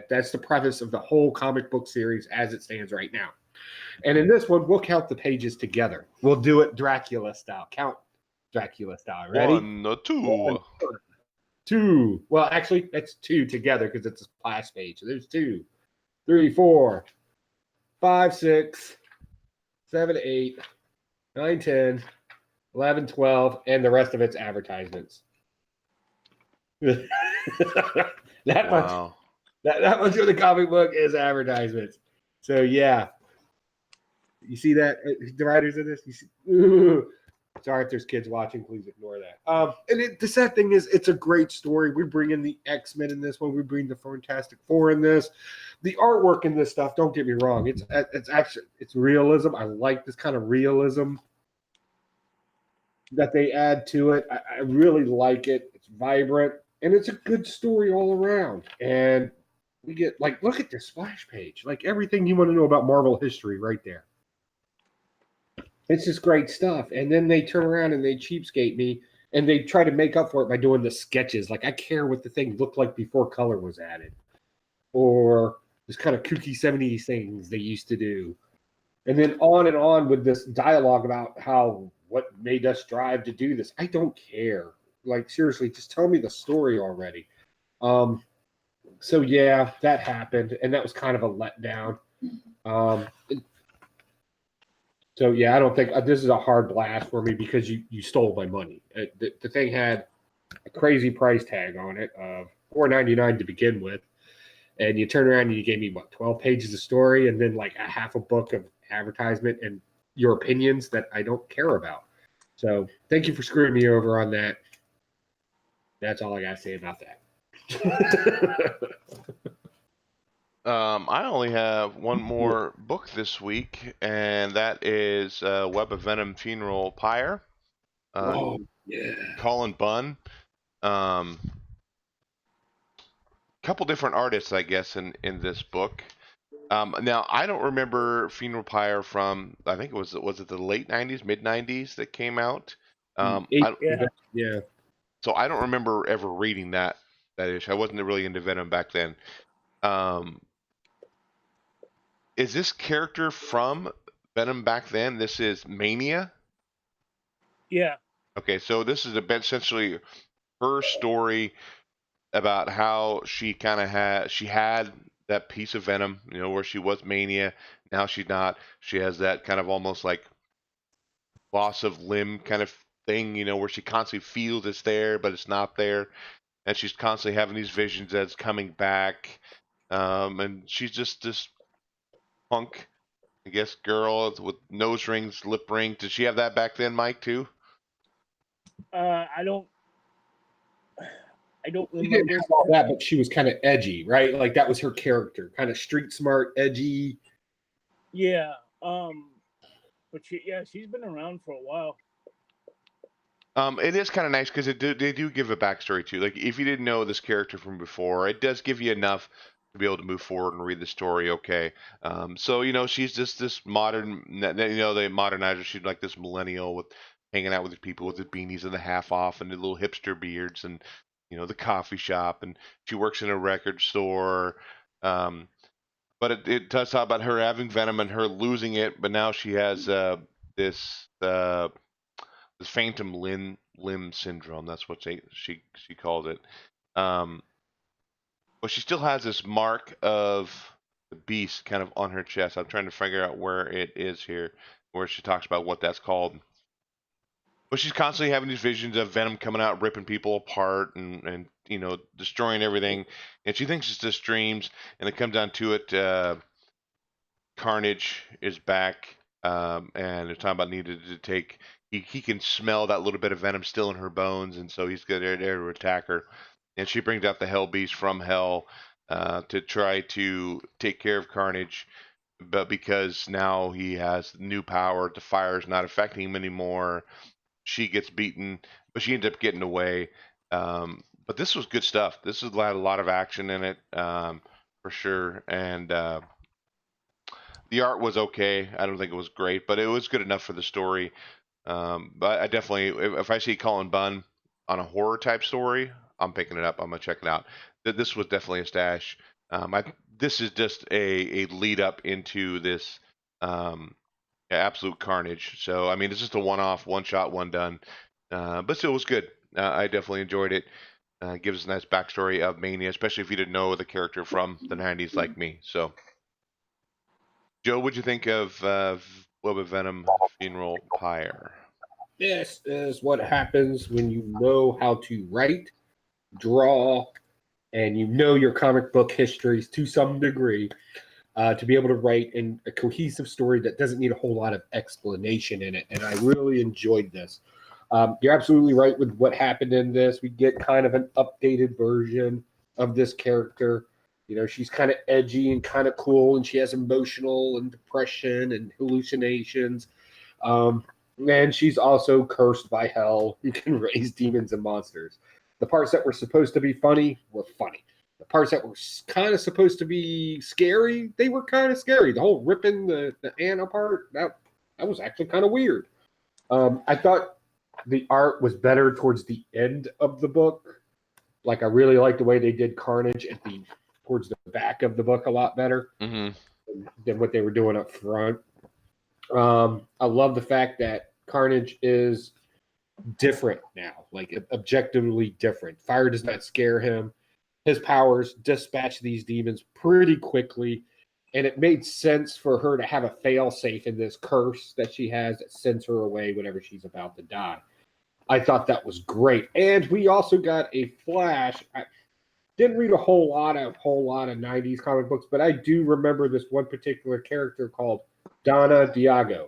That's the preface of the whole comic book series as it stands right now. And in this one, we'll count the pages together. We'll do it Dracula style. Count Dracula style. Ready? 1, 2. 1, 2. Well, actually, that's 2 together because it's a splash page. So there's 2, 3, 4, 5, 6, 7, 8, 9, 10, 11, 12, and the rest of it's advertisements. that Wow. much of the comic book is advertisements. So yeah, you see that the writers of this. You see, sorry if there's kids watching, please ignore that. And the sad thing is, it's a great story. We bring in the X-Men in this one. We bring the Fantastic Four in this. The artwork in this stuff. Don't get me wrong. It's actually realism. I like this kind of realism that they add to it. I really like it. It's vibrant and it's a good story all around. And we get look at this splash page, everything you want to know about Marvel history right there. It's just great stuff. And then they turn around and they cheapskate me and they try to make up for it by doing the sketches. I care what the thing looked like before color was added. Or this kind of kooky 70s things they used to do. And then on with this dialogue about what made us drive to do this. I don't care. Seriously, just tell me the story already. So yeah, that happened. And that was kind of a letdown. So yeah, I don't think this is a hard blast for me because you stole my money. The thing had a crazy price tag on it of $4.99 to begin with, and you turn around and you gave me what 12 pages of story and then like a half a book of advertisement and your opinions that I don't care about. So thank you for screwing me over on that. That's all I gotta say about that. I only have one more book this week, and that is Web of Venom Funeral Pyre. Oh yeah. Colin Bunn. Couple different artists, I guess, in this book. Now I don't remember Funeral Pyre from, I think was it the late '90s, mid '90s that came out. Yeah. Yeah. So I don't remember ever reading that issue. I wasn't really into Venom back then. Um, is this character from Venom back then? This is Mania. Yeah. Okay, so this is essentially her story about how she had that piece of Venom, where she was Mania. Now she's not. She has that kind of almost like loss of limb kind of thing, where she constantly feels it's there, but it's not there, and she's constantly having these visions that's coming back. And she's just this punk, I guess, girl with nose rings, lip ring. Did she have that back then, Mike, too? I don't She didn't remember. have all that, but she was kind of edgy, right? Like that was her character, kind of street smart, edgy. Yeah. But she's been around for a while. It is kind of nice because they do give a backstory too. Like if you didn't know this character from before, it does give you enough to be able to move forward and read the story. Okay, so she's just this modern, they modernize her. She's like this millennial with hanging out with the people with the beanies and the half off and the little hipster beards and the coffee shop, and she works in a record store. But it does talk about her having Venom and her losing it, but now she has this. This phantom limb syndrome. That's what she called it. Um, but she still has this mark of the beast kind of on her chest. I'm trying to figure out where it is here, where she talks about what that's called. But she's constantly having these visions of Venom coming out, ripping people apart, and destroying everything. And she thinks it's just dreams. And it comes down to it. Carnage is back, and they're talking about needed to take. He can smell that little bit of venom still in her bones, and so he's there to attack her. And she brings out the Hell Beast from Hell to try to take care of Carnage, but because now he has new power, the fire is not affecting him anymore. She gets beaten, but she ends up getting away. But this was good stuff. This has had a lot of action in it, for sure, and the art was okay. I don't think it was great, but it was good enough for the story. But I definitely, if I see Colin Bunn on a horror type story, I'm picking it up. I'm gonna check it out. This was definitely a stash. This is just a lead up into this absolute carnage. So I mean, it's just a one-off, one shot, one done. But still, it was good. I definitely enjoyed it. Gives a nice backstory of Mania, especially if you didn't know the character from the '90s like me. So. Joe, what'd you think of Web of Venom Funeral Pyre? This is what happens when you know how to write, draw, and you know your comic book histories to some degree to be able to write in a cohesive story that doesn't need a whole lot of explanation in it. And I really enjoyed this. You're absolutely right with what happened in this. We get kind of an updated version of this character. She's kind of edgy and kind of cool, and she has emotional and depression and hallucinations. And she's also cursed by hell. You can raise demons and monsters. The parts that were supposed to be funny were funny. The parts that were kind of supposed to be scary, they were kind of scary. The whole ripping the ant apart, that was actually kind of weird. I thought the art was better towards the end of the book. Like I really liked the way they did Carnage towards the back of the book a lot better than what they were doing up front. I love the fact that Carnage is different now, like objectively different. Fire does not scare him. His powers dispatch these demons pretty quickly. And it made sense for her to have a fail-safe in this curse that she has that sends her away whenever she's about to die. I thought that was great. And we also got a Flash. I didn't read a whole lot of 90s comic books, but I do remember this one particular character called Donna Diago.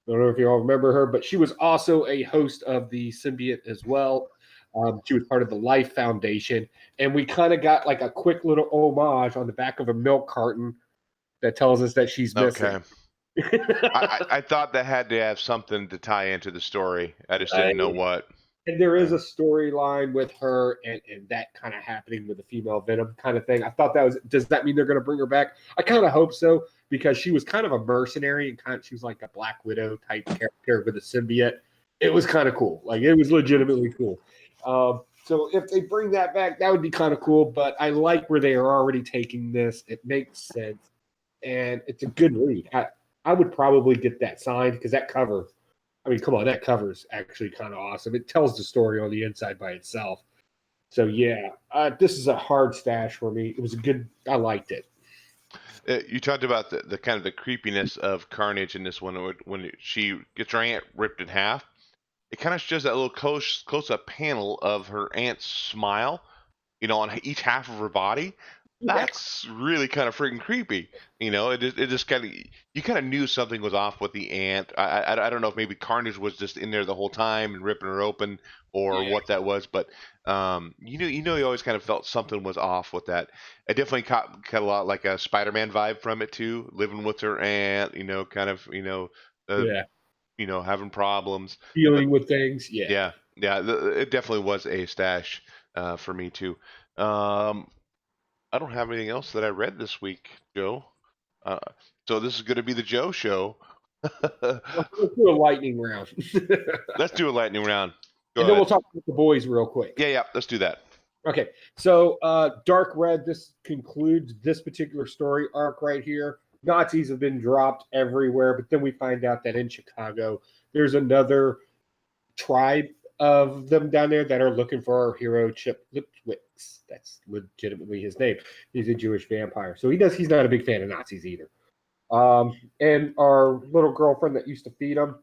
I don't know if you all remember her, but she was also a host of the Symbiote as well. She was part of the Life Foundation. And we kind of got like a quick little homage on the back of a milk carton that tells us that she's missing. Okay. I thought that had to have something to tie into the story. I just didn't know what. And there is a storyline with her and that kind of happening with the female Venom kind of thing. I thought that was, does that mean they're going to bring her back? I kind of hope so, because she was kind of a mercenary and she was like a Black Widow type character with a symbiote. It was kind of cool. Like, it was legitimately cool. So if they bring that back, that would be kind of cool. But I like where they are already taking this. It makes sense. And it's a good read. I would probably get that signed, because that cover, I mean, come on, that cover is actually kind of awesome. It tells the story on the inside by itself. So, yeah, this is a hard stash for me. It was a good, I liked it. You talked about the kind of the creepiness of Carnage in this one when she gets her aunt ripped in half. It kind of shows that little close-up panel of her aunt's smile, on each half of her body. That's really kind of freaking creepy. It just kind of, you kind of knew something was off with the aunt. I don't know if maybe Carnage was just in there the whole time and ripping her open, or what that was, but you always kind of felt something was off with that. I definitely caught a lot like a Spider-Man vibe from it too, living with her aunt, kind of, having problems, dealing with things. Yeah. It definitely was a stash for me too. I don't have anything else that I read this week, Joe. So this is going to be the Joe show. Let's do a lightning round. Let's do a lightning round. Go ahead. Then we'll talk about the boys real quick. Yeah, let's do that. Okay, so Dark Red, this concludes this particular story arc right here. Nazis have been dropped everywhere, but then we find out that in Chicago, there's another tribe of them down there that are looking for our hero Chip Lipwitz. That's legitimately his name. He's a Jewish vampire. So he's not a big fan of Nazis either. And our little girlfriend that used to feed him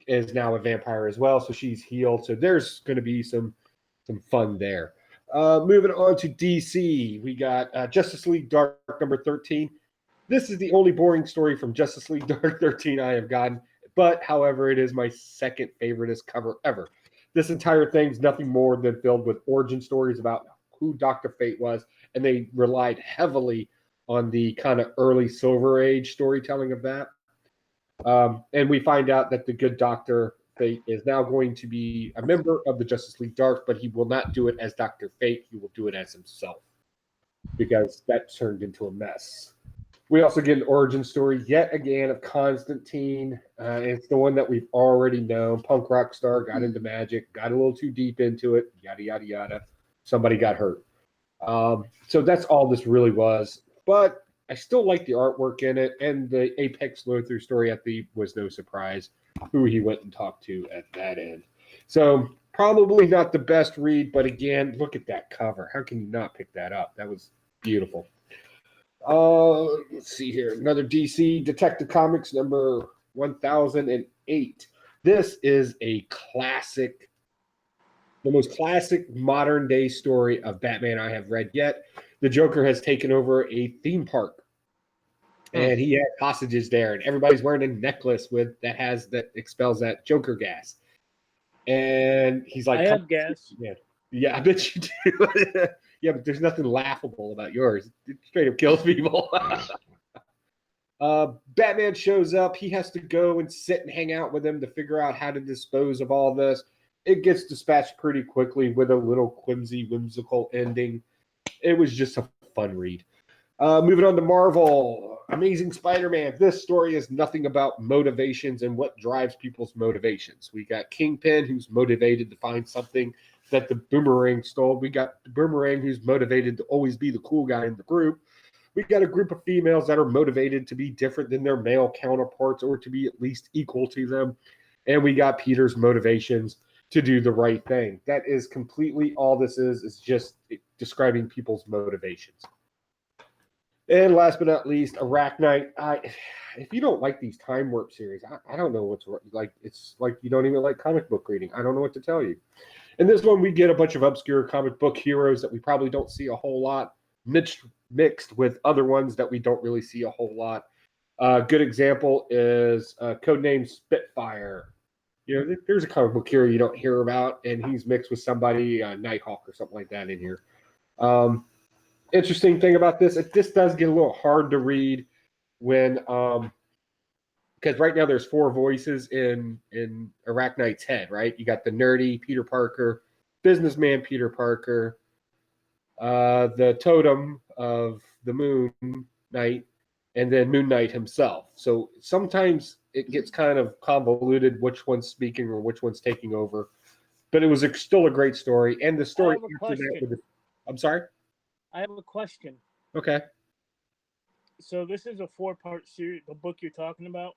is now a vampire as well. So she's healed. So there's going to be some fun there. Moving on to DC, we got Justice League Dark number 13. This is the only boring story from Justice League Dark 13 I have gotten. But, however, it is my second favoriteest cover ever. This entire thing's nothing more than filled with origin stories about who Dr. Fate was, and they relied heavily on the kind of early Silver Age storytelling of that. And we find out that the good Dr. Fate is now going to be a member of the Justice League Dark, but he will not do it as Dr. Fate. He will do it as himself, because that turned into a mess. We also get an origin story yet again of Constantine. It's the one that we've already known. Punk rock star, got into magic, got a little too deep into it, yada, yada, yada. Somebody got hurt. So that's all this really was. But I still like the artwork in it, and the Apex Lothar story at the was no surprise who he went and talked to at that end. So probably not the best read, but again, look at that cover. How can you not pick that up? That was beautiful. Let's see here. Another DC Detective Comics number 1008. This is a classic, the most classic modern day story of Batman I have read yet. The Joker has taken over a theme park, and he has hostages there, and everybody's wearing a necklace that expels that Joker gas. And he's like, I have gas. Yeah, I bet you do. Yeah, but there's nothing laughable about yours. It straight up kills people. Batman shows up. He has to go and sit and hang out with him to figure out how to dispose of all this. It gets dispatched pretty quickly with a little whimsical ending. It was just a fun read. Moving on to Marvel. Amazing Spider-Man. This story is nothing about motivations and what drives people's motivations. We got Kingpin, who's motivated to find something that the Boomerang stole. We got the Boomerang, who's motivated to always be the cool guy in the group. We got a group of females that are motivated to be different than their male counterparts, or to be at least equal to them. And we got Peter's motivations to do the right thing. That is completely all this is just describing people's motivations. And last but not least, Arachnite. If you don't like these time warp series, I don't know what's like. It's like you don't even like comic book reading. I don't know what to tell you. In this one, we get a bunch of obscure comic book heroes that we probably don't see a whole lot, mixed with other ones that we don't really see a whole lot. Good example is codename Spitfire. You know, there's a comic book hero you don't hear about, and he's mixed with somebody, Nighthawk or something like that in here. Interesting thing about this, this does get a little hard to read when, because right now there's 4 voices in Arachnite's head, right? You got the nerdy Peter Parker, businessman Peter Parker, the totem of the Moon Knight, and then Moon Knight himself. So sometimes it gets kind of convoluted which one's speaking or which one's taking over. But it was still a great story, and the story. I have a question. I'm sorry. I have a question. Okay. So this is a 4-part series. The book you're talking about.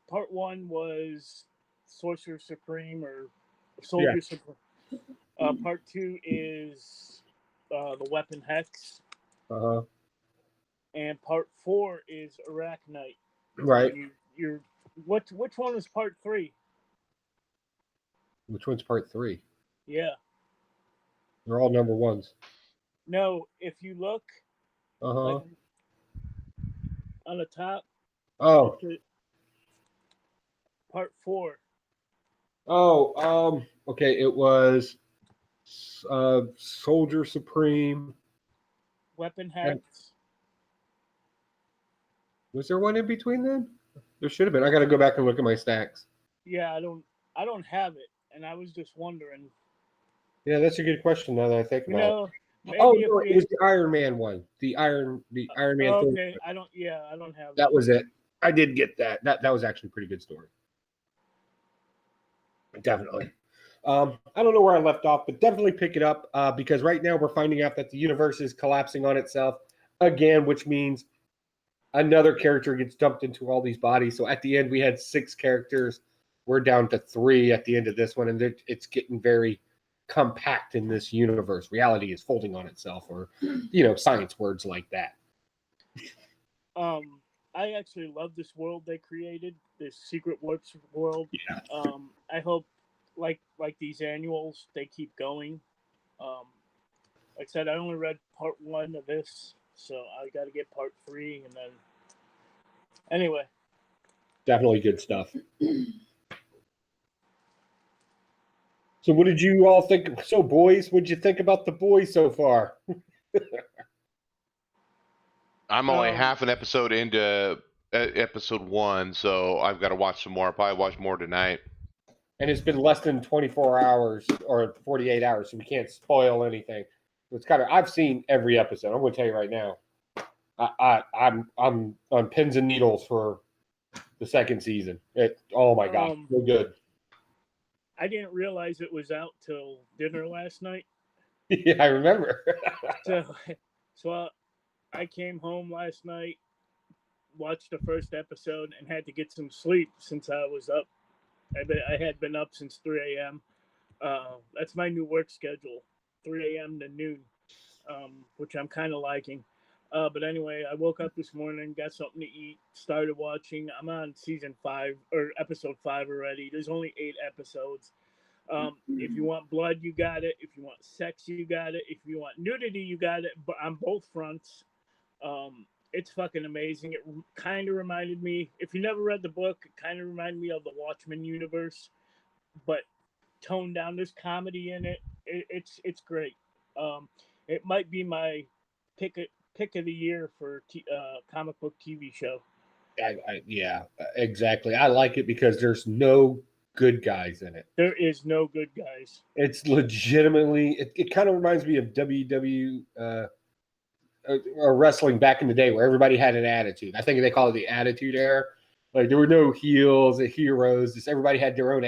Part 1 was Sorcerer Supreme or Soldier Supreme. Part 2 is the Weapon Hex. And part 4 is Arachnite. Right. Which one was part 3? Which one's part 3? Yeah. They're all number 1s. No, if you look like, on the top. Oh. Part 4. Oh, okay. It was Soldier Supreme. Weapon Hex. Was there one in between then? There should have been. I got to go back and look at my stacks. Yeah, I don't have it, and I was just wondering. Yeah, that's a good question now that I think about it. No, it was the Iron Man one. The Iron Man. Okay, I don't have that. Was it. I did get that. That was actually a pretty good story. Definitely. I don't know where I left off, but definitely pick it up because right now we're finding out that the universe is collapsing on itself again, which means another character gets dumped into all these bodies. So at the end, we had 6 characters. We're down to 3 at the end of this one, and it's getting very compact in this universe. Reality is folding on itself, or science words like that. I actually love this world they created, this Secret Warps world. Yeah. I hope, like these annuals, they keep going. Like I said, I only read part 1 of this, so I got to get part 3, and then anyway. Definitely good stuff. So what did you all think? So boys, what did you think about the boys so far? I'm only half an episode into episode 1, so I've got to watch some more. I'll probably watch more tonight. And it's been less than 24 hours or 48 hours, so we can't spoil anything. It's kind of. I've seen every episode. I'm going to tell you right now. I'm on pins and needles for the second season. Oh my god, so good. I didn't realize it was out till dinner last night. Yeah, I remember. so I came home last night, watched the first episode, and had to get some sleep since I was up. I had been up since 3 a.m. That's my new work schedule, 3 a.m. to noon, which I'm kind of liking. But anyway, I woke up this morning, got something to eat, started watching. I'm on season 5 or episode 5 already. There's only 8 episodes. If you want blood, you got it. If you want sex, you got it. If you want nudity, you got it. But on both fronts, it's fucking amazing. It kind of reminded me, if you never read the book, it kind of reminded me of the Watchmen universe, but toned down. There's comedy in it. It's great. It might be my pick of the year for comic book TV show. Yeah, exactly. I like it because there's no good guys in it. There is no good guys. It's legitimately. It kind of reminds me of WW or wrestling back in the day, where everybody had an attitude. I think they call it the Attitude Era. Like there were no heels, heroes. Just everybody had their own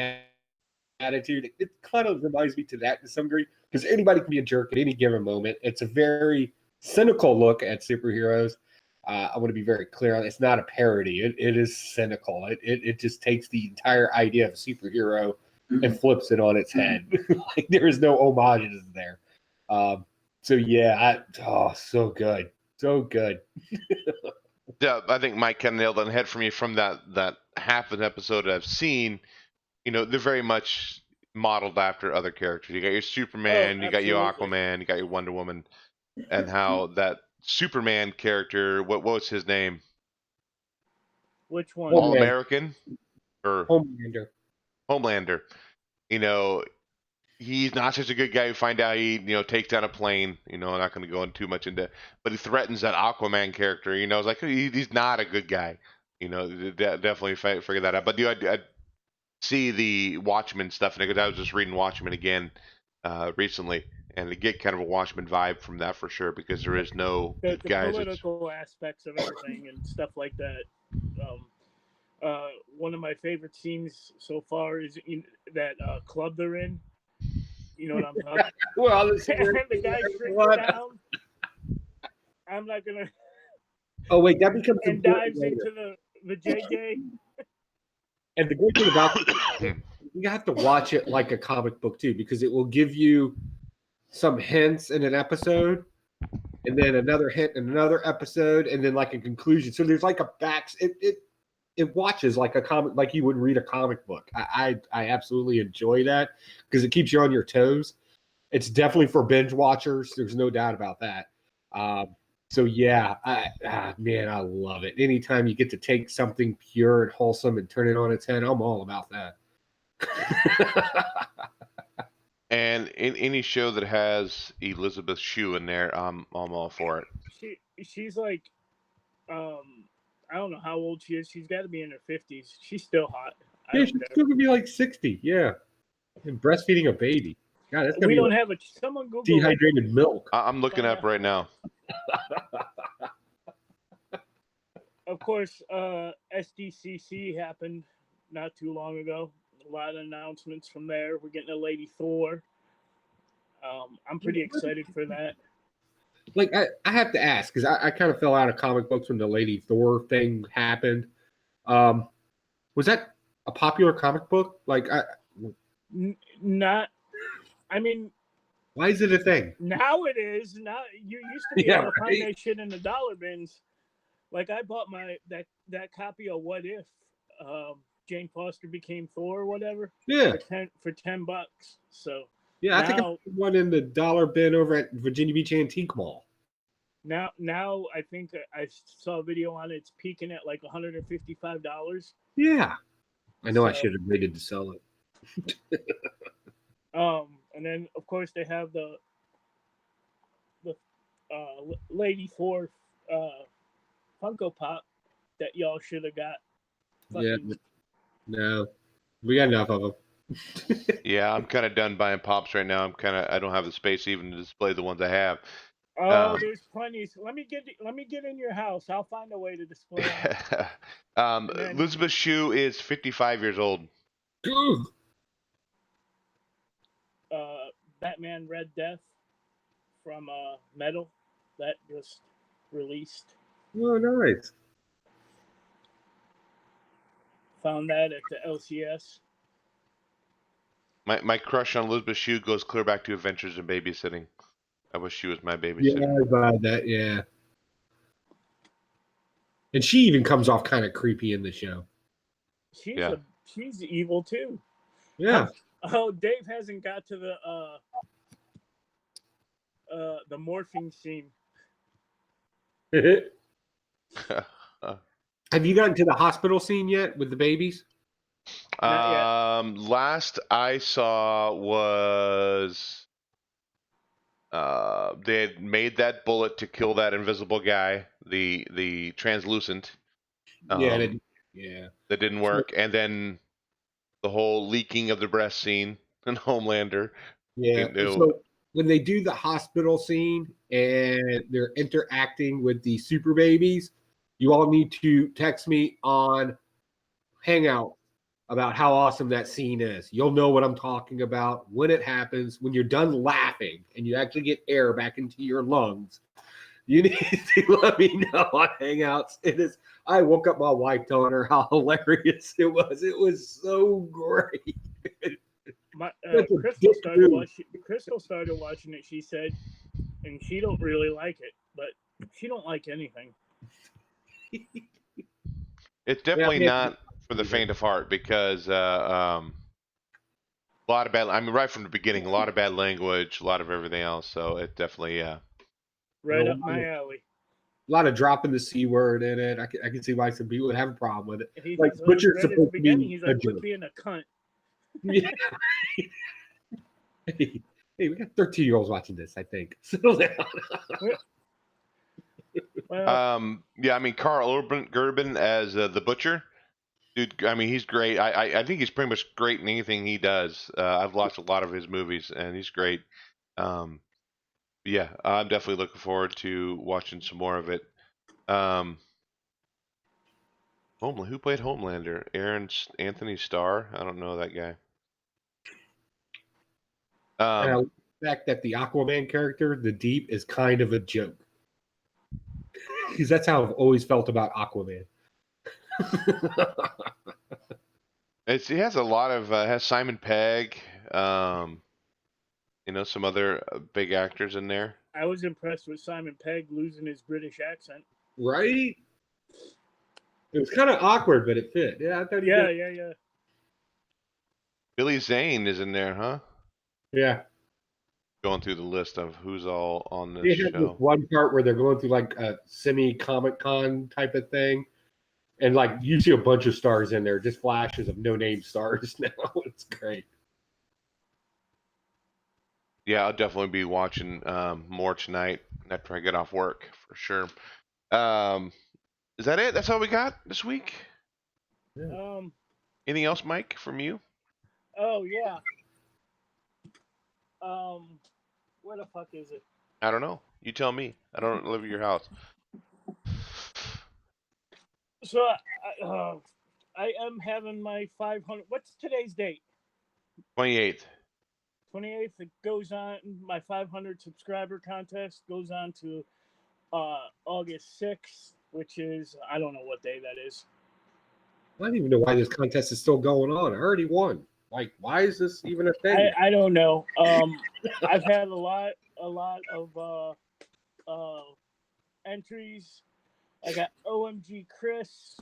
attitude. It kind of reminds me to that to some degree, because anybody can be a jerk at any given moment. It's a very cynical look at superheroes. I want to be very clear on it. It's not a parody. It is cynical. It just takes the entire idea of a superhero and flips it on its head. Like there is no homages there. So yeah, so good, so good. Yeah, I think Mike kind of nailed it on the head for me from that half an episode I've seen. They're very much modeled after other characters. You got your Superman, you got your absolutely. Aquaman, you got your Wonder Woman, and how that Superman character, what was his name? Which one? All American or Homelander. Homelander. You know, he's not such a good guy. You find out he, takes down a plane. I'm not going to go into too much into, but he threatens that Aquaman character. It's like he's not a good guy. Definitely figure that out. But I see the Watchmen stuff, and I was just reading Watchmen again recently, and I get kind of a Watchmen vibe from that for sure, because there is no The good guys. political aspects of everything and stuff like that. One of my favorite scenes so far is that club they're in. You know what I'm talking about? Well, the guy shrinks down. I'm not gonna. Oh wait, that becomes and dives into the JJ. And the great thing about it, you have to watch it like a comic book too, because it will give you some hints in an episode, and then another hint in another episode, and then like a conclusion. So there's like a it watches like a comic, like you would read a comic book. I absolutely enjoy that because it keeps you on your toes. It's definitely for binge watchers. There's no doubt about that. So yeah, man, I love it. Anytime you get to take something pure and wholesome and turn it on its head, I'm all about that. And in any show that has Elizabeth Shue in there, I'm all for it. She's like, I don't know how old she is. She's got to be in her 50s. She's still hot. Yeah, she's still gonna be like 60. Yeah, and breastfeeding a baby. God, that's gonna we be don't have a. Someone Google dehydrated milk. I'm looking up right now. Of course, SDCC happened not too long ago. A lot of announcements from there. We're getting a Lady Thor. I'm pretty excited for that. Like, I have to ask, because I kind of fell out of comic books when the Lady Thor thing happened. Was that a popular comic book? Like, not. I mean, why is it a thing? Now it is. Now you used to be able to find that shit in the dollar bins. Like I bought that copy of What If Jane Foster became Thor or whatever. Yeah. For $10. So yeah, I think I put one in the dollar bin over at Virginia Beach Antique Mall. Now I think I saw a video on it. It's peaking at like $155. Yeah. I know I should have waited to sell it. And then of course they have the Lady Thor Funko Pop that y'all should have got. Yeah. No. We got enough of them. Yeah, I'm kind of done buying pops right now. I don't have the space even to display the ones I have. Oh, there's plenty. Let me get in your house. I'll find a way to display them. Elizabeth Shue is 55 years old. Batman Red Death from Metal that just released. Oh, nice. Found that at the LCS. My crush on Elizabeth Shue goes clear back to Adventures in Babysitting. I wish she was my babysitter. Yeah, I buy that. Yeah. And she even comes off kind of creepy in the show. She's evil too. Yeah. Oh, Dave hasn't got to the morphing scene. Have you gotten to the hospital scene yet with the babies? Last I saw was they had made that bullet to kill that invisible guy, the translucent. Yeah. That didn't work, and then the whole leaking of the breast scene in Homelander. Yeah. So when they do the hospital scene and they're interacting with the super babies, you all need to text me on Hangout about how awesome that scene is. You'll know what I'm talking about when it happens, when you're done laughing and you actually get air back into your lungs. You need to let me know on Hangouts. It is. I woke up my wife telling her how hilarious it was. It was so great. Crystal started watching it. She said and she don't really like it, but she don't like anything. It's definitely Yeah, not for the faint of heart because a lot of bad. I mean, right from the beginning, a lot of bad language, a lot of everything else. So it definitely, Right No, up my alley. a lot of dropping the C word in it. I can see why some people would have a problem with it. He's Like like, Butcher's right at the supposed to beginning, be he's a like, jerk. quit being a cunt. Yeah. Hey, we got 13-year-olds watching this, I think. Settle down. Well, yeah. I mean, Carl Gerben as the butcher, dude. I mean, he's great. I think he's pretty much great in anything he does. I've watched a lot of his movies, and he's great. Um, yeah, I'm definitely looking forward to watching some more of it. Who played Homelander? Anthony Starr? I don't know that guy. And I like the fact that the Aquaman character, the Deep, is kind of a joke. Because that's how I've always felt about Aquaman. He has a lot of has Simon Pegg, some other big actors in there. I was impressed with Simon Pegg losing his British accent. Right? It was kind of awkward, but it fit. Yeah, I thought he did. Yeah. Billy Zane is in there, huh? Yeah. Going through the list of who's all on this They have this show. one part where they're going through like a semi-Comic-Con type of thing. And like you see a bunch of stars in there, just flashes of no-name stars now. It's great. Yeah, I'll definitely be watching more tonight after I get off work for sure. Is that it? That's all we got this week? Yeah. Anything else, Mike, from you? Oh yeah. Where the fuck is it? I don't know. You tell me. I don't live at your house. So I am having my 500. What's today's date? 28th. 28th. It goes on. My 500 subscriber contest goes on to August 6th, which is, I don't know what day that is. I don't even know why this contest is still going on. I already won. Like, why is this even a thing? I don't know. I've had a lot of entries. I got OMG Chris,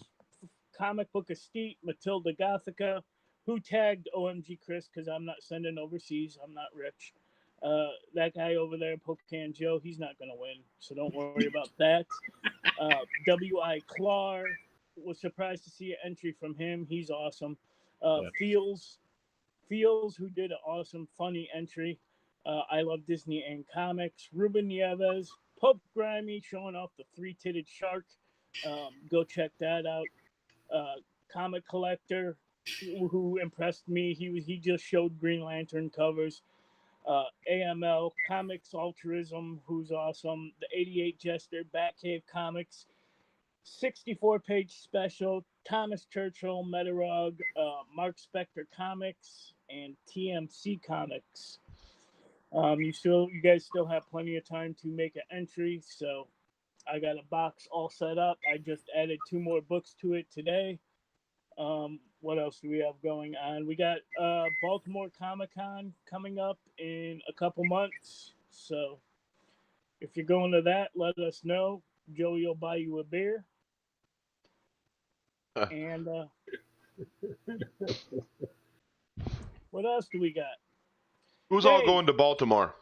Comic Book Estate, Matilda Gothica, who tagged OMG Chris because I'm not sending overseas. I'm not rich. That guy over there, Pocan Joe, he's not going to win, so don't worry about that. W.I. Clar, was surprised to see an entry from him. He's awesome. Feels, who did an awesome, funny entry. I Love Disney and Comics. Ruben Nieves, Pope Grimy showing off the three-titted shark. Go check that out. Comic Collector, who impressed me. He just showed Green Lantern covers. AML Comics Altruism, who's awesome. The 88 Jester, Batcave Comics, 64-page special. Thomas Churchill, Metarog, Mark Spector Comics, and TMC Comics. You guys still have plenty of time to make an entry, so I got a box all set up. I just added 2 more books to it today. What else do we have going on? We got Baltimore Comic-Con coming up in a couple months, so if you're going to that, let us know. Joey will buy you a beer. And what else do we got? Who's all going to Baltimore?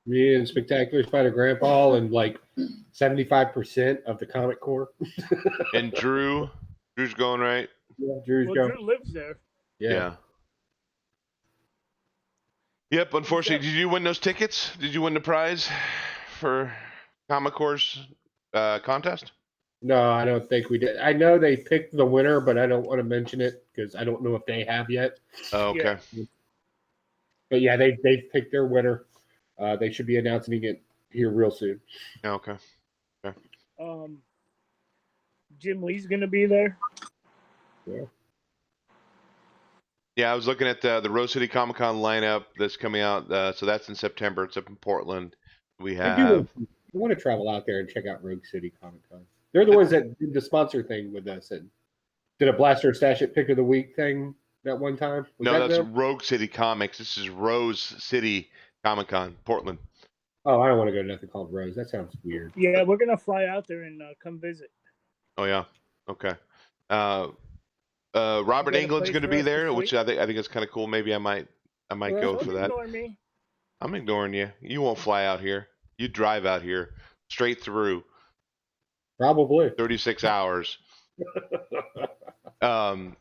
Me and Spectacular Spider Grandpa and like 75% of the Comic Corps. And Drew's going, right? Yeah, Drew's going. Drew lives there. Yeah. Yep, unfortunately. Did you win those tickets? Did you win the prize for Comic Corps contest? No, I don't think we did. I know they picked the winner, but I don't want to mention it because I don't know if they have yet. Oh, okay. Yeah. But yeah, they picked their winner. They should be announcing it here real soon. Okay. Jim Lee's gonna be there. Yeah, I was looking at the Rose City Comic Con lineup that's coming out. So that's in September. It's up in Portland. We have. I want to travel out there and check out Rogue City Comic Con. They're the ones that did the sponsor thing with us and did a Blaster Stash It Pick of the Week thing that one time. No, that's Rogue City Comics. This is Rose City Comic Con, Portland. Oh, I don't want to go to nothing called Rose. That sounds weird. Yeah, we're gonna fly out there and come visit. Oh yeah. Okay. Robert got a Englund's place going to for be us to there, which sleep? I think is kind of cool. Maybe I might Well, go Don't for that. ignore me. I'm ignoring you. You won't fly out here. You drive out here straight through probably. 36 hours. Weird Al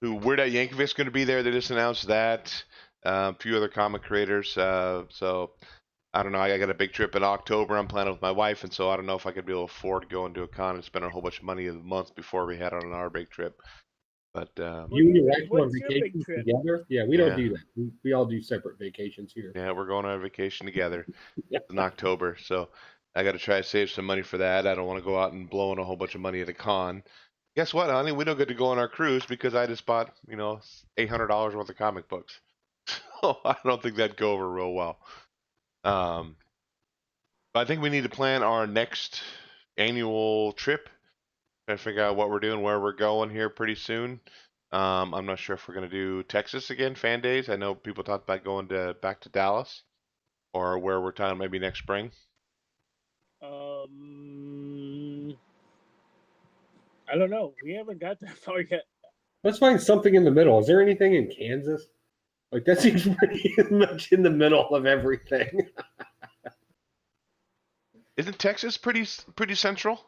Yankovic's going to be there. They just announced that. A few other comic creators. So I don't know. I got a big trip in October. I'm planning with my wife, and so I don't know if I could be able to afford to go into a con and spend a whole bunch of money a month before we head on our big trip. But You and your wife go on What's your big vacation trip? together? Yeah, we don't do that. We all do separate vacations here. yeah, we're going on vacation together Yeah. in October. So I got to try to save some money for that. I don't want to go out and blow in a whole bunch of money at a con. Guess what, honey? We don't get to go on our cruise because I just bought, $800 worth of comic books. So I don't think that'd go over real well. But I think we need to plan our next annual trip. Try to figure out what we're doing, where we're going here pretty soon. I'm not sure if we're gonna do Texas again, fan days. I know people talked about going back to Dallas, or where we're talking maybe next spring. I don't know. We haven't got that far yet. Let's find something in the middle. Is there anything in Kansas? Like that seems pretty much in the middle of everything. Isn't Texas pretty central?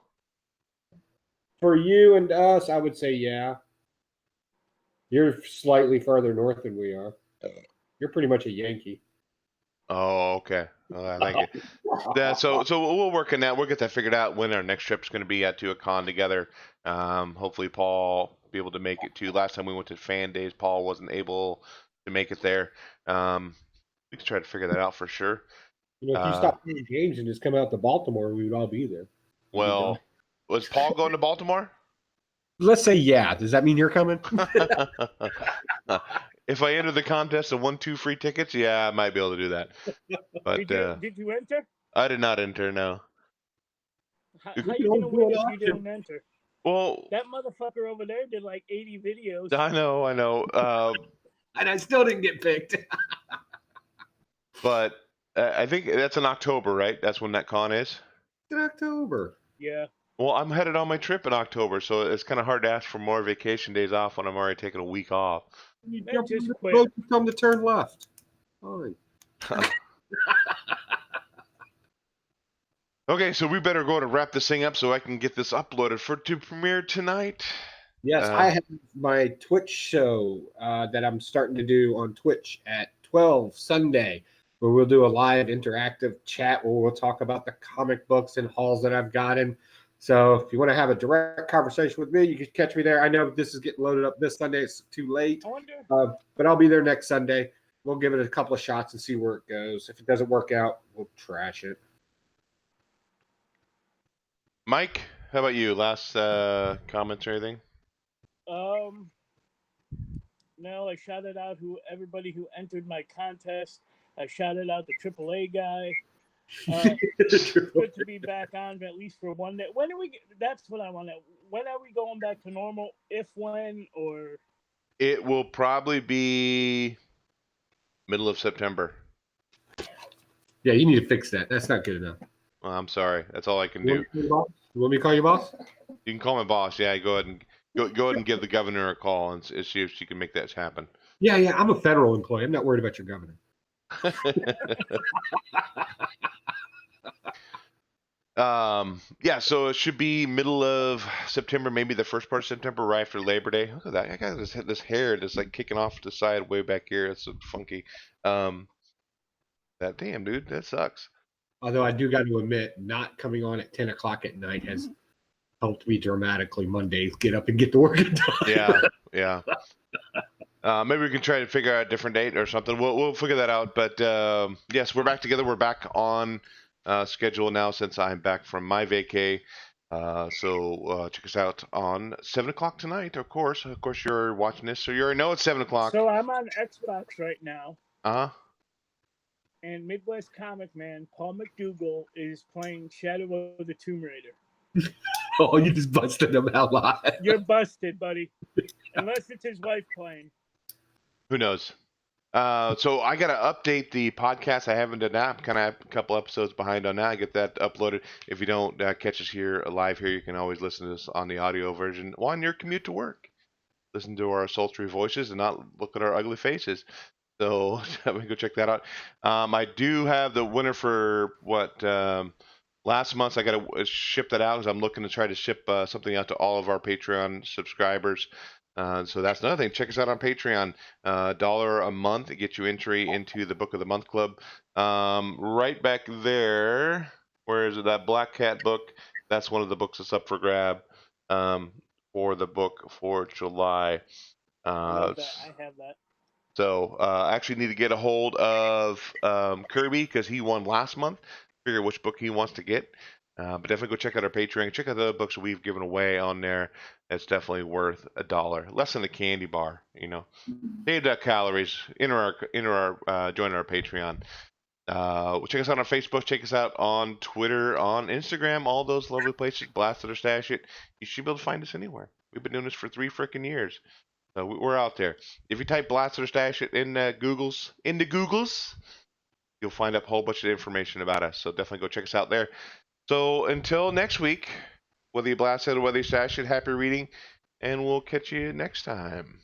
For you and us, I would say yeah. You're slightly further north than we are. You're pretty much a Yankee. Oh, okay. Thank you. Yeah, so we'll work on that. We'll get that figured out when our next trip's going to be to a con together. Hopefully Paul be able to make it too. Last time we went to fan days, Paul wasn't able to make it there. We can try to figure that out for sure. You know, if you stop playing games and just come out to Baltimore, we would all be there. Well, was Paul going to Baltimore? Let's say yeah. Does that mean you're coming? If I enter the contest and won 2 free tickets, yeah, I might be able to do that. But did you enter? I did not enter. No. How you gonna win if you didn't enter? Well, that motherfucker over there did like 80 videos. I know. And I still didn't get picked. But I think that's in October, right? That's when that con is. In October. Yeah. Well, I'm headed on my trip in October, so it's kind of hard to ask for more vacation days off when I'm already taking a week off. You just quit. Come to turn left. Fine. Okay, so we better go to wrap this thing up so I can get this uploaded to premiere tonight. Yes, I have my Twitch show that I'm starting to do on Twitch at 12 Sunday, where we'll do a live interactive chat where we'll talk about the comic books and hauls that I've gotten. So if you want to have a direct conversation with me, you can catch me there. I know this is getting loaded up this Sunday. It's too late. I wonder. But I'll be there next Sunday. We'll give it a couple of shots and see where it goes. If it doesn't work out, we'll trash it. Mike, how about you? Last comments or anything? No, I shouted out everybody who entered my contest. I shouted out the AAA guy. Good to be back on at least for one day. When are we? That's what I want to. When are we going back to normal? If when or? It will probably be middle of September. Yeah, you need to fix that. That's not good enough. Well, I'm sorry. That's all I can do. You want me to call you boss? You can call my boss. Yeah, go ahead and give the governor a call and see if she can make that happen. Yeah. I'm a federal employee. I'm not worried about your governor. Yeah, so it should be middle of September, maybe the first part of September, right after Labor Day. Look at that. I got this hair that's like kicking off to the side way back here. It's so funky. That damn dude, that sucks. Although I do got to admit, not coming on at 10 o'clock at night has helped me dramatically Mondays get up and get to work done. Yeah. Maybe we can try to figure out a different date or something. We'll figure that out. But yes, we're back together. We're back on schedule now since I'm back from my vacay. So check us out on 7 o'clock tonight. Of course, you're watching this, so you already know it's 7 o'clock. So I'm on Xbox right now. And Midwest Comic Man Paul McDougall is playing Shadow of the Tomb Raider. Oh, you just busted him out live. You're busted, buddy. Unless it's his wife playing. Who knows? So I got to update the podcast. I haven't done that. I'm kind of a couple episodes behind on that. I get that uploaded. If you don't catch us here live here, you can always listen to us on the audio version on your commute to work. Listen to our sultry voices and not look at our ugly faces. So go check that out. I do have the winner for last month. I got to ship that out because I'm looking to try to ship something out to all of our Patreon subscribers. So that's another thing. Check us out on Patreon. $1 a month. It gets you entry into the Book of the Month Club. Right back there, where is it? That Black Cat book. That's one of the books that's up for grab for the book for July. I love that. I have that. So I actually need to get a hold of Kirby because he won last month. Figure which book he wants to get. But definitely go check out our Patreon. Check out the other books we've given away on there. It's definitely worth $1, less than a candy bar. You know, save that calories. Join our Patreon. Check us out on Facebook. Check us out on Twitter, on Instagram, all those lovely places. Blast it or stash it. You should be able to find us anywhere. We've been doing this for 3 freaking years. So we're out there. If you type Blast or stash it in Google's, you'll find up a whole bunch of information about us. So definitely go check us out there. So until next week, whether you blast it or whether you stash it, happy reading, and we'll catch you next time.